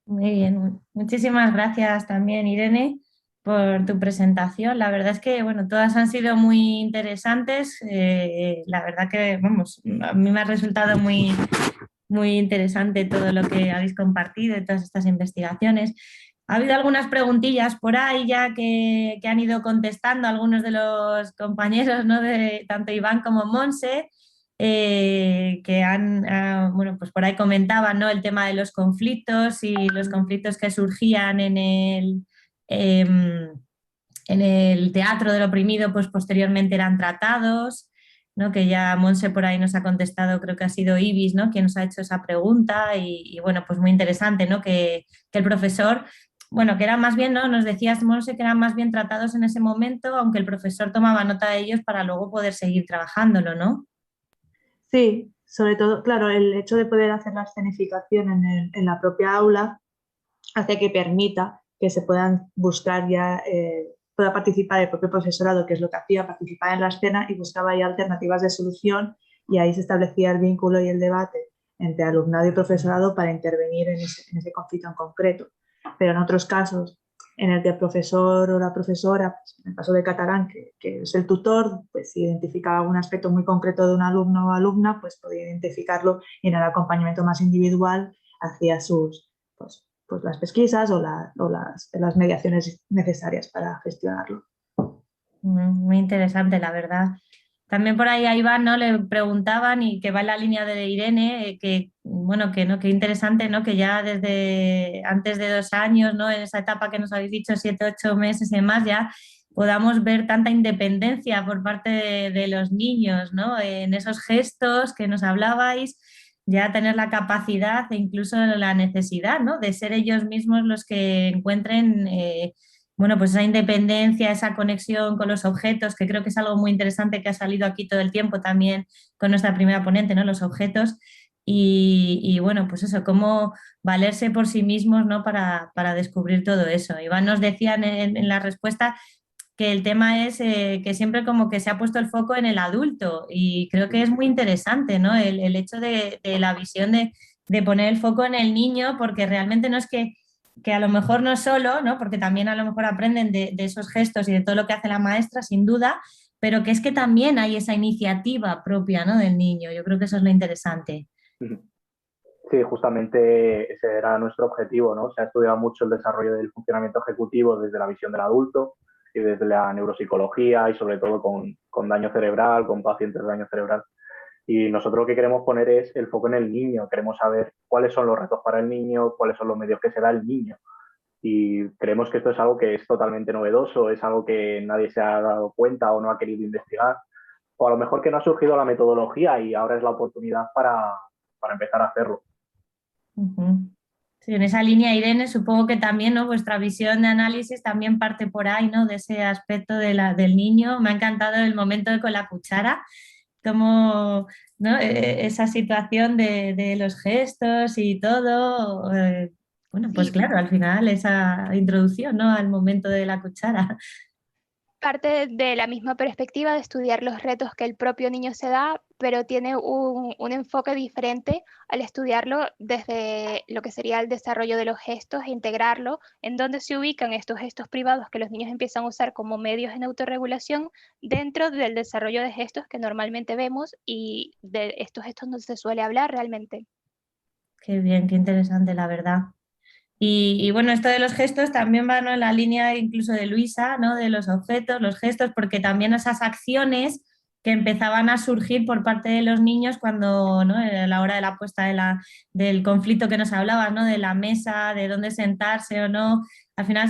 Muy bien, muchísimas gracias también, Irene, por tu presentación. La verdad es que, bueno, todas han sido muy interesantes. La verdad que, vamos, a mí me ha resultado muy interesante todo lo que habéis compartido de todas estas investigaciones. Ha habido algunas preguntillas por ahí ya que han ido contestando algunos de los compañeros, ¿no? De tanto Iván como Monse, que bueno, pues por ahí comentaban, ¿no? El tema de los conflictos y los conflictos que surgían en el teatro del oprimido, pues posteriormente eran tratados, ¿no? Que ya Monse por ahí nos ha contestado, creo que ha sido Ibis, ¿no? Quien nos ha hecho esa pregunta y bueno, pues muy interesante, ¿no? Que el profesor, bueno, que eran más bien, ¿no? Nos decías, Monse, que eran más bien tratados en ese momento, aunque el profesor tomaba nota de ellos para luego poder seguir trabajándolo, ¿no? Sí, sobre todo, claro, el hecho de poder hacer la escenificación en la propia aula hace que permita que se puedan buscar ya, pueda participar el propio profesorado, que es lo que hacía, participar en la escena y buscaba ya alternativas de solución y ahí se establecía el vínculo y el debate entre alumnado y profesorado para intervenir en ese conflicto en concreto. Pero en otros casos, en el que el profesor o la profesora, pues en el caso de catalán, que es el tutor, pues si identificaba algún aspecto muy concreto de un alumno o alumna, pues podía identificarlo y en el acompañamiento más individual hacía pues las pesquisas o las mediaciones necesarias para gestionarlo. Muy interesante, la verdad. También por ahí a Iván, ¿no? Le preguntaban y que va en la línea de Irene, que bueno, que no, que interesante, ¿no? Que ya desde antes de 2 años, ¿no? En esa etapa que nos habéis dicho, 7, 8 meses y demás, ya podamos ver tanta independencia por parte de los niños, ¿no? En esos gestos que nos hablabais, ya tener la capacidad e incluso la necesidad, ¿no? De ser ellos mismos los que encuentren bueno, pues esa independencia, esa conexión con los objetos, que creo que es algo muy interesante que ha salido aquí todo el tiempo también con nuestra primera ponente, ¿no? Los objetos. Y bueno, pues eso, cómo valerse por sí mismos, ¿no? Para descubrir todo eso. Iván nos decía en la respuesta que el tema es que siempre como que se ha puesto el foco en el adulto y creo que es muy interesante, ¿no? El hecho de la visión de poner el foco en el niño, porque realmente no es que a lo mejor no solo, ¿no? Porque también a lo mejor aprenden de esos gestos y de todo lo que hace la maestra, sin duda, pero que es que también hay esa iniciativa propia, ¿no? Del niño. Yo creo que eso es lo interesante. Sí, justamente ese era nuestro objetivo, ¿no? Se ha estudiado mucho el desarrollo del funcionamiento ejecutivo desde la visión del adulto y desde la neuropsicología y sobre todo con daño cerebral, con pacientes de daño cerebral. Y nosotros lo que queremos poner es el foco en el niño. Queremos saber cuáles son los retos para el niño, cuáles son los medios que se da el niño. Y creemos que esto es algo que es totalmente novedoso, es algo que nadie se ha dado cuenta o no ha querido investigar. O a lo mejor que no ha surgido la metodología y ahora es la oportunidad para empezar a hacerlo. Sí, en esa línea, Irene, supongo que también, ¿no? Vuestra visión de análisis también parte por ahí, ¿no? De ese aspecto del niño. Me ha encantado el momento con la cuchara, cómo, ¿no? Esa situación de los gestos y todo. Bueno, pues Sí, claro, al final esa introducción, ¿no? Al momento de la cuchara. parte de la misma perspectiva de estudiar los retos que el propio niño se da, pero tiene un enfoque diferente al estudiarlo desde lo que sería el desarrollo de los gestos e integrarlo en donde se ubican estos gestos privados que los niños empiezan a usar como medios en autorregulación dentro del desarrollo de gestos que normalmente vemos y de estos gestos no se suele hablar realmente. Qué bien, qué interesante, la verdad. Y bueno, esto de los gestos también va, ¿no?, en la línea incluso de Luisa, ¿no?, de los objetos, los gestos, porque también esas acciones que empezaban a surgir por parte de los niños cuando, ¿no?, a la hora de la puesta del conflicto que nos hablabas, ¿no?, de la mesa, de dónde sentarse o no, al final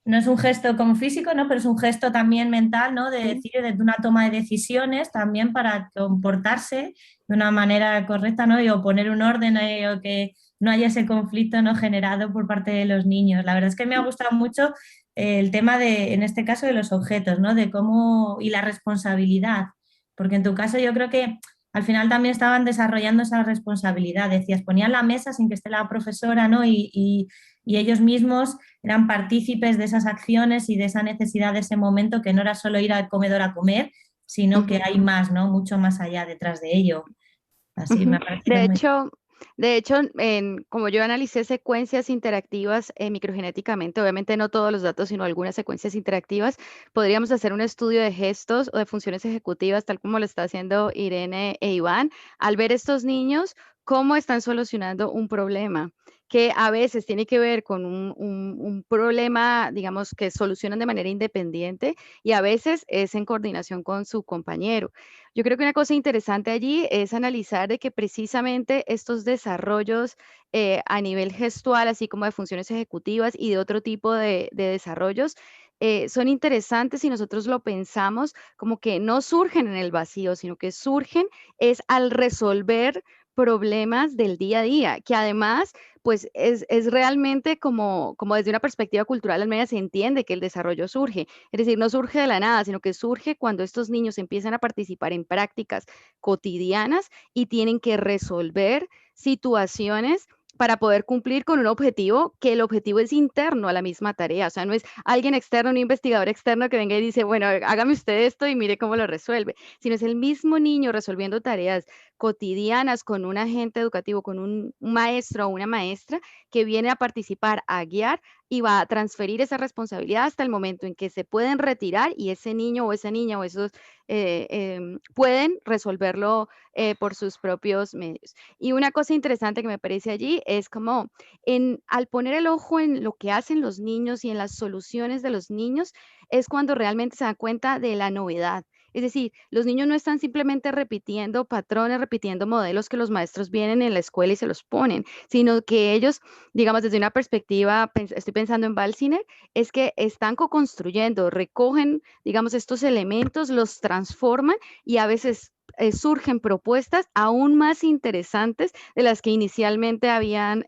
no es un gesto como físico, ¿no?, pero es un gesto también mental, ¿no?, de decir, de una toma de decisiones también para comportarse de una manera correcta, ¿no?, o poner un orden, o que no haya ese conflicto, ¿no?, generado por parte de los niños. La verdad es que me ha gustado mucho el tema de, en este caso, de los objetos, ¿no?, de cómo y la responsabilidad, porque en tu caso yo creo que al final también estaban desarrollando esa responsabilidad. Decías, ponían la mesa sin que esté la profesora, ¿no? Y ellos mismos eran partícipes de esas acciones y de esa necesidad de ese momento, que no era solo ir al comedor a comer, sino que Ujú, hay más, ¿no? Mucho más allá detrás de ello. Así ujú. me ha parecido muy... De hecho, como yo analicé secuencias interactivas microgenéticamente, obviamente no todos los datos, sino algunas secuencias interactivas, podríamos hacer un estudio de gestos o de funciones ejecutivas, tal como lo está haciendo Irene e Iván, al ver estos niños cómo están solucionando un problema que a veces tiene que ver con un problema, digamos, que solucionan de manera independiente y a veces es en coordinación con su compañero. Yo creo que una cosa interesante allí es analizar de que precisamente estos desarrollos a nivel gestual, así como de funciones ejecutivas y de otro tipo de desarrollos, son interesantes si nosotros lo pensamos como que no surgen en el vacío, sino que surgen es al resolver problemas del día a día, que además, pues es realmente como desde una perspectiva cultural, al menos se entiende que el desarrollo surge. Es decir, no surge de la nada, sino que surge cuando estos niños empiezan a participar en prácticas cotidianas y tienen que resolver situaciones para poder cumplir con un objetivo, que el objetivo es interno a la misma tarea. O sea, no es alguien externo, un investigador externo que venga y dice, bueno, hágame usted esto y mire cómo lo resuelve, sino es el mismo niño resolviendo tareas cotidianas con un agente educativo, con un maestro o una maestra que viene a participar, a guiar y va a transferir esa responsabilidad hasta el momento en que se pueden retirar y ese niño o esa niña o esos pueden resolverlo por sus propios medios. Y una cosa interesante que me parece allí es como al poner el ojo en lo que hacen los niños y en las soluciones de los niños, es cuando realmente se da cuenta de la novedad. Es decir, los niños no están simplemente repitiendo patrones, repitiendo modelos que los maestros vienen en la escuela y se los ponen, sino que ellos, digamos, desde una perspectiva, estoy pensando en Balsiner, es que están co-construyendo, recogen, digamos, estos elementos, los transforman y a veces surgen propuestas aún más interesantes de las que inicialmente habían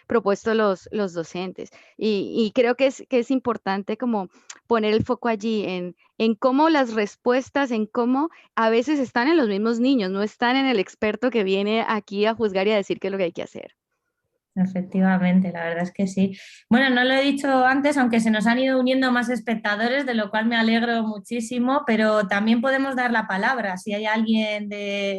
propuesto los docentes. Y creo que es importante como poner el foco allí en cómo las respuestas, en cómo a veces están en los mismos niños, no están en el experto que viene aquí a juzgar y a decir qué es lo que hay que hacer. Efectivamente, la verdad es que sí. Bueno, no lo he dicho antes, aunque se nos han ido uniendo más espectadores, de lo cual me alegro muchísimo, pero también podemos dar la palabra. Si hay alguien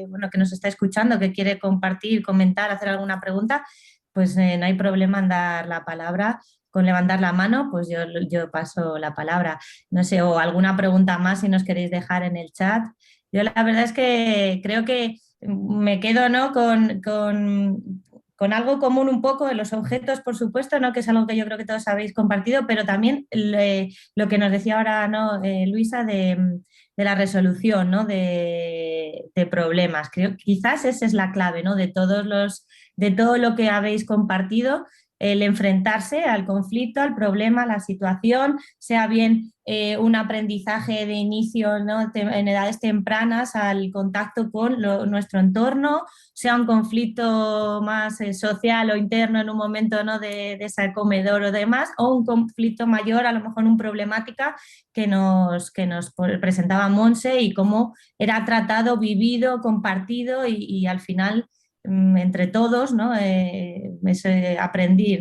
bueno, que nos está escuchando que quiere compartir, comentar, hacer alguna pregunta, pues no hay problema en dar la palabra. Con levantar la mano, pues yo paso la palabra. No sé, o alguna pregunta más si nos queréis dejar en el chat. Yo la verdad es que creo que me quedo, ¿no?, con algo común un poco de los objetos, por supuesto, ¿no?, que es algo que yo creo que todos habéis compartido, pero también lo que nos decía ahora, ¿no?, Luisa, de la resolución, ¿no?, de problemas. Creo que quizás esa es la clave, ¿no?, de todo lo que habéis compartido. el enfrentarse al conflicto, al problema, a la situación, sea bien un aprendizaje de inicio, ¿no?, en edades tempranas al contacto con nuestro entorno, sea un conflicto más social o interno en un momento, ¿no?, de ese comedor o demás, o un conflicto mayor, a lo mejor una problemática que nos presentaba Monse y cómo era tratado, vivido, compartido y al final entre todos, ¿no?,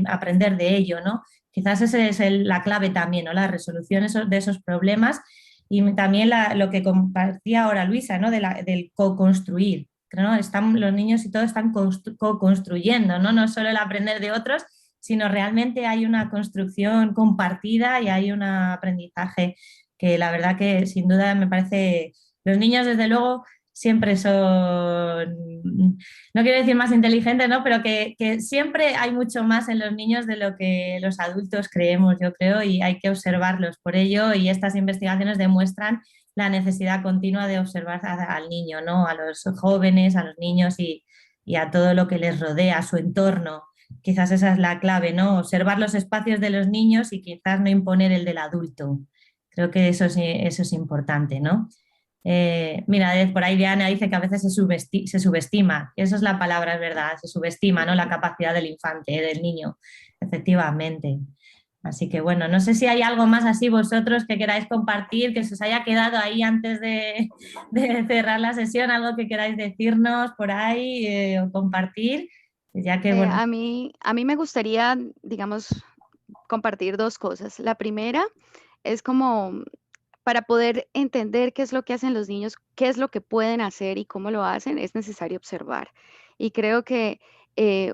aprender de ello, ¿no? Quizás esa es la clave también, ¿no?, la resolución de esos problemas y también lo que compartía ahora Luisa, ¿no?, del co-construir, ¿no? Los niños y todos están co-construyendo, ¿no? No solo el aprender de otros, sino realmente hay una construcción compartida y hay un aprendizaje que la verdad que sin duda me parece, los niños desde luego siempre son, no quiero decir más inteligentes, ¿no?, pero que siempre hay mucho más en los niños de lo que los adultos creemos, yo creo, y hay que observarlos por ello, y estas investigaciones demuestran la necesidad continua de observar al niño, ¿no?, a los jóvenes, a los niños y a todo lo que les rodea, a su entorno. Quizás esa es la clave, ¿no?, observar los espacios de los niños y quizás no imponer el del adulto. Creo que eso es importante, ¿no? Mira, por ahí Diana dice que a veces se subestima, esa es la palabra, es verdad, se subestima, ¿no?, la capacidad del infante, del niño, efectivamente. Así que bueno, no sé si hay algo más así vosotros que queráis compartir, que se os haya quedado ahí antes de cerrar la sesión, algo que queráis decirnos por ahí o compartir, ya que bueno. A mí me gustaría, digamos, compartir dos cosas. La primera es como para poder entender qué es lo que hacen los niños, qué es lo que pueden hacer y cómo lo hacen, es necesario observar. Y creo que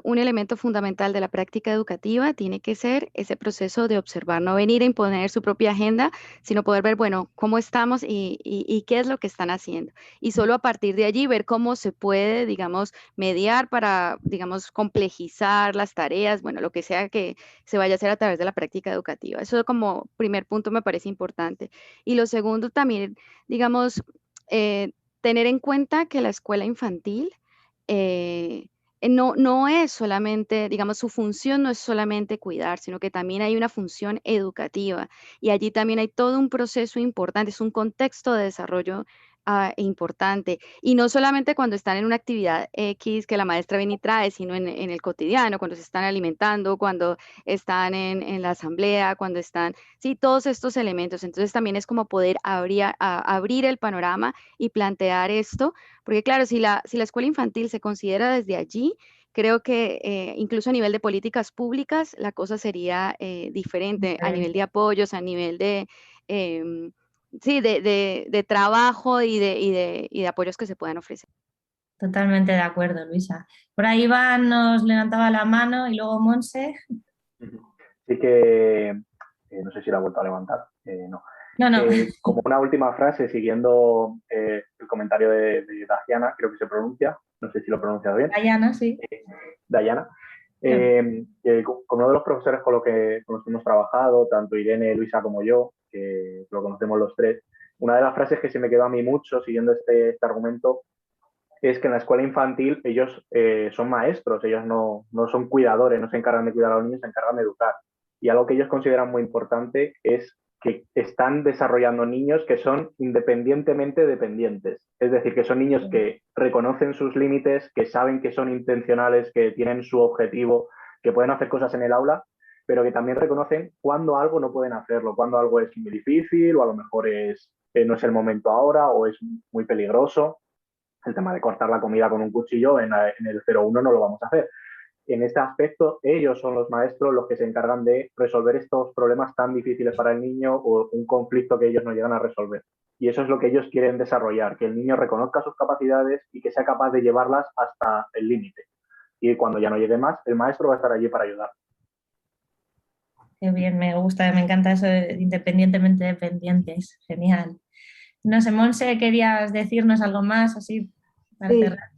un elemento fundamental de la práctica educativa tiene que ser ese proceso de observar, no venir a imponer su propia agenda, sino poder ver, bueno, cómo estamos y qué es lo que están haciendo. Y solo a partir de allí ver cómo se puede, digamos, mediar para, digamos, complejizar las tareas, bueno, lo que sea que se vaya a hacer a través de la práctica educativa. Eso como primer punto me parece importante. Y lo segundo también, digamos, tener en cuenta que la escuela infantil no es solamente, digamos, su función no es solamente cuidar, sino que también hay una función educativa y allí también hay todo un proceso importante, es un contexto de desarrollo importante. Y no solamente cuando están en una actividad X que la maestra viene y trae, sino en el cotidiano, cuando se están alimentando, cuando están en la asamblea, cuando están, sí, todos estos elementos. Entonces también es como poder abrir el panorama y plantear esto, porque claro, si la escuela infantil se considera desde allí, creo que incluso a nivel de políticas públicas la cosa sería diferente, a nivel de apoyos, a nivel de... sí, de trabajo y de apoyos que se puedan ofrecer. Totalmente de acuerdo, Luisa. Por ahí Iván nos levantaba la mano y luego Monse. Sí que, no sé si la ha vuelto a levantar, no. No. Como una última frase, siguiendo el comentario de Dayana, creo que se pronuncia, no sé si lo he pronunciado bien. Dayana, sí. Dayana. Con uno de los profesores con los que hemos trabajado, tanto Irene, Luisa como yo, que lo conocemos los tres, una de las frases que se me quedó a mí mucho siguiendo este argumento es que en la escuela infantil ellos son maestros, ellos no son cuidadores, no se encargan de cuidar a los niños, se encargan de educar. Y algo que ellos consideran muy importante es que están desarrollando niños que son independientemente dependientes. Es decir, que son niños que reconocen sus límites, que saben que son intencionales, que tienen su objetivo, que pueden hacer cosas en el aula, pero que también reconocen cuando algo no pueden hacerlo, cuando algo es muy difícil o a lo mejor no es el momento ahora o es muy peligroso. El tema de cortar la comida con un cuchillo en el 01 no lo vamos a hacer. En este aspecto, ellos son los maestros los que se encargan de resolver estos problemas tan difíciles para el niño o un conflicto que ellos no llegan a resolver. Y eso es lo que ellos quieren desarrollar, que el niño reconozca sus capacidades y que sea capaz de llevarlas hasta el límite. Y cuando ya no llegue más, el maestro va a estar allí para ayudar. Qué bien, me gusta, me encanta eso de independientemente dependientes. Genial. No sé, Monse, ¿querías decirnos algo más así para cerrar?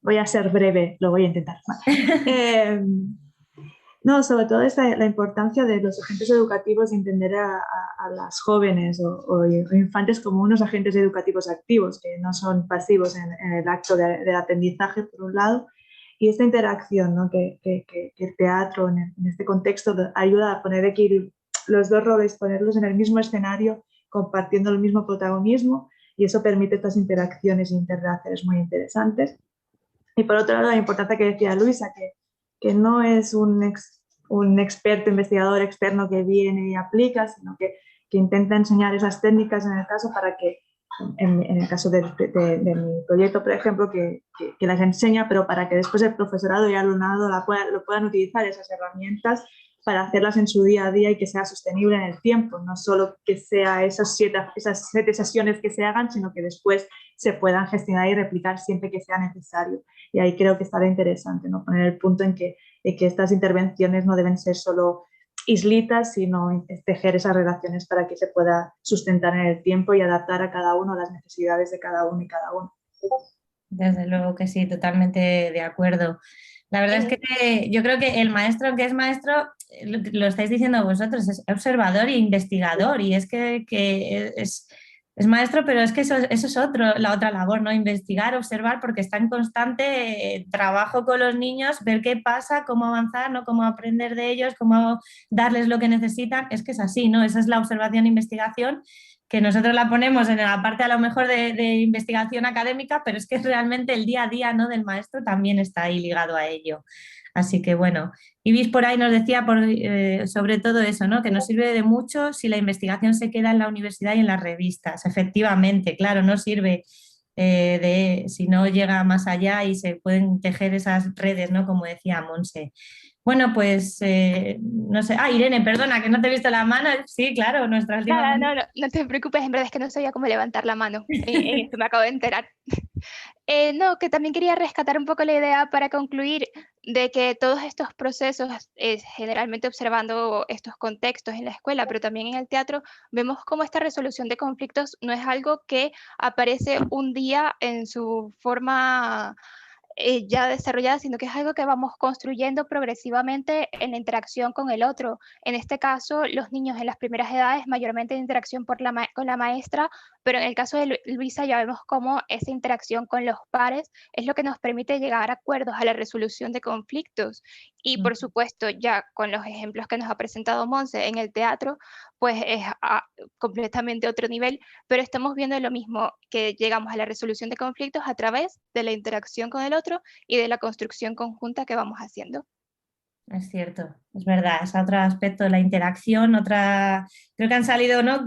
Voy a ser breve, lo voy a intentar. No, sobre todo es la importancia de los agentes educativos de entender a las jóvenes o infantes como unos agentes educativos activos, que no son pasivos en el acto del aprendizaje, por un lado, Y esta interacción, ¿no? que el teatro en este contexto ayuda a poner aquí los dos roles, ponerlos en el mismo escenario, compartiendo el mismo protagonismo, y eso permite estas interacciones e interrelaciones muy interesantes. Y por otro lado, la importancia que decía Luisa, que no es un experto investigador externo que viene y aplica, sino que intenta enseñar esas técnicas en el caso para que, en el caso de mi proyecto, por ejemplo, que las enseña, pero para que después el profesorado y el alumnado lo puedan utilizar esas herramientas para hacerlas en su día a día y que sea sostenible en el tiempo, no solo que sea esas 7 sesiones que se hagan, sino que después se puedan gestionar y replicar siempre que sea necesario. Y ahí creo que estará interesante, ¿no? Poner el punto en que estas intervenciones no deben ser solo islitas, sino tejer esas relaciones para que se pueda sustentar en el tiempo y adaptar a cada uno las necesidades de cada uno y cada uno. Desde luego que sí, totalmente de acuerdo. La verdad es que yo creo que el maestro, que es maestro, lo estáis diciendo vosotros, es observador e investigador, y es que es maestro, pero es que eso es la otra labor, ¿no? Investigar, observar, porque está en constante trabajo con los niños, ver qué pasa, cómo avanzar, ¿no? Cómo aprender de ellos, cómo darles lo que necesitan. Es que es así, ¿no? Esa es la observación e investigación, que nosotros la ponemos en la parte a lo mejor de investigación académica, pero es que realmente el día a día, ¿no? del maestro también está ahí ligado a ello. Así que bueno, Ibis por ahí nos decía sobre todo eso, ¿no? Que nos sirve de mucho si la investigación se queda en la universidad y en las revistas. Efectivamente, claro, no sirve si no llega más allá y se pueden tejer esas redes, ¿no? Como decía Monse. Bueno, pues no sé. Irene, perdona, que no te he visto la mano. Sí, claro, nuestra última. Nada, no te preocupes, en verdad es que no sabía cómo levantar la mano. En esto me acabo de enterar. No, que también quería rescatar un poco la idea para concluir de que todos estos procesos, generalmente observando estos contextos en la escuela, pero también en el teatro, vemos cómo esta resolución de conflictos no es algo que aparece un día en su forma ya desarrollada, sino que es algo que vamos construyendo progresivamente en la interacción con el otro. En este caso, los niños en las primeras edades, mayormente de interacción con la maestra, pero en el caso de Luisa ya vemos cómo esa interacción con los pares es lo que nos permite llegar a acuerdos, a la resolución de conflictos. Y por supuesto, ya con los ejemplos que nos ha presentado Monse en el teatro, pues es completamente otro nivel, pero estamos viendo lo mismo, que llegamos a la resolución de conflictos a través de la interacción con el otro y de la construcción conjunta que vamos haciendo. Es cierto, es verdad, es otro aspecto de la interacción, creo que han salido, ¿no?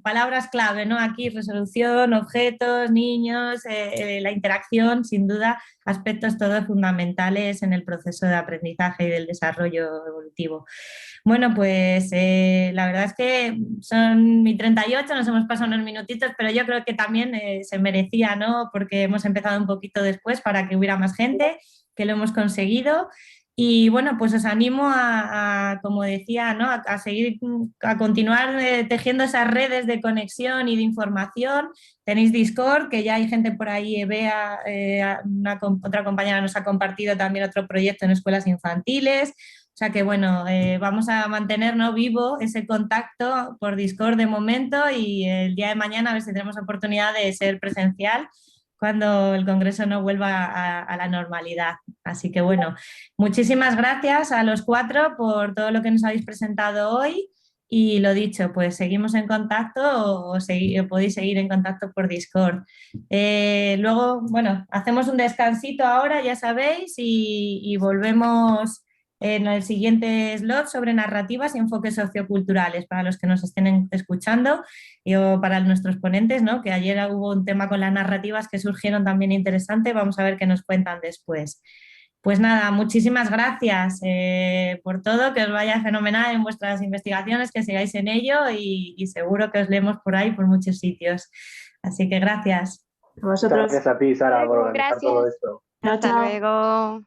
Palabras clave, ¿no? Aquí, resolución, objetos, niños, la interacción, sin duda, aspectos todos fundamentales en el proceso de aprendizaje y del desarrollo evolutivo. Bueno, pues la verdad es que son mi 38, nos hemos pasado unos minutitos, pero yo creo que también se merecía, ¿no? Porque hemos empezado un poquito después para que hubiera más gente, que lo hemos conseguido. Y bueno, pues os animo como decía, ¿no? a seguir, a continuar tejiendo esas redes de conexión y de información. Tenéis Discord, que ya hay gente por ahí, Bea, otra compañera nos ha compartido también otro proyecto en escuelas infantiles. O sea que bueno, vamos a mantener, ¿no? vivo ese contacto por Discord de momento, y el día de mañana a ver si tenemos oportunidad de ser presencial cuando el Congreso no vuelva a la normalidad. Así que bueno, muchísimas gracias a los 4 por todo lo que nos habéis presentado hoy, y lo dicho, pues seguimos en contacto o podéis seguir en contacto por Discord. Luego, bueno, hacemos un descansito ahora, ya sabéis, y volvemos en el siguiente slot sobre narrativas y enfoques socioculturales para los que nos estén escuchando, o para nuestros ponentes, ¿no? Que ayer hubo un tema con las narrativas que surgieron también interesante. Vamos a ver qué nos cuentan después. Pues nada, muchísimas gracias por todo, que os vaya fenomenal en vuestras investigaciones, que sigáis en ello, y seguro que os leemos por ahí, por muchos sitios. Así que gracias. A vosotros. Gracias a ti, Sara, por organizar todo esto. Hasta luego.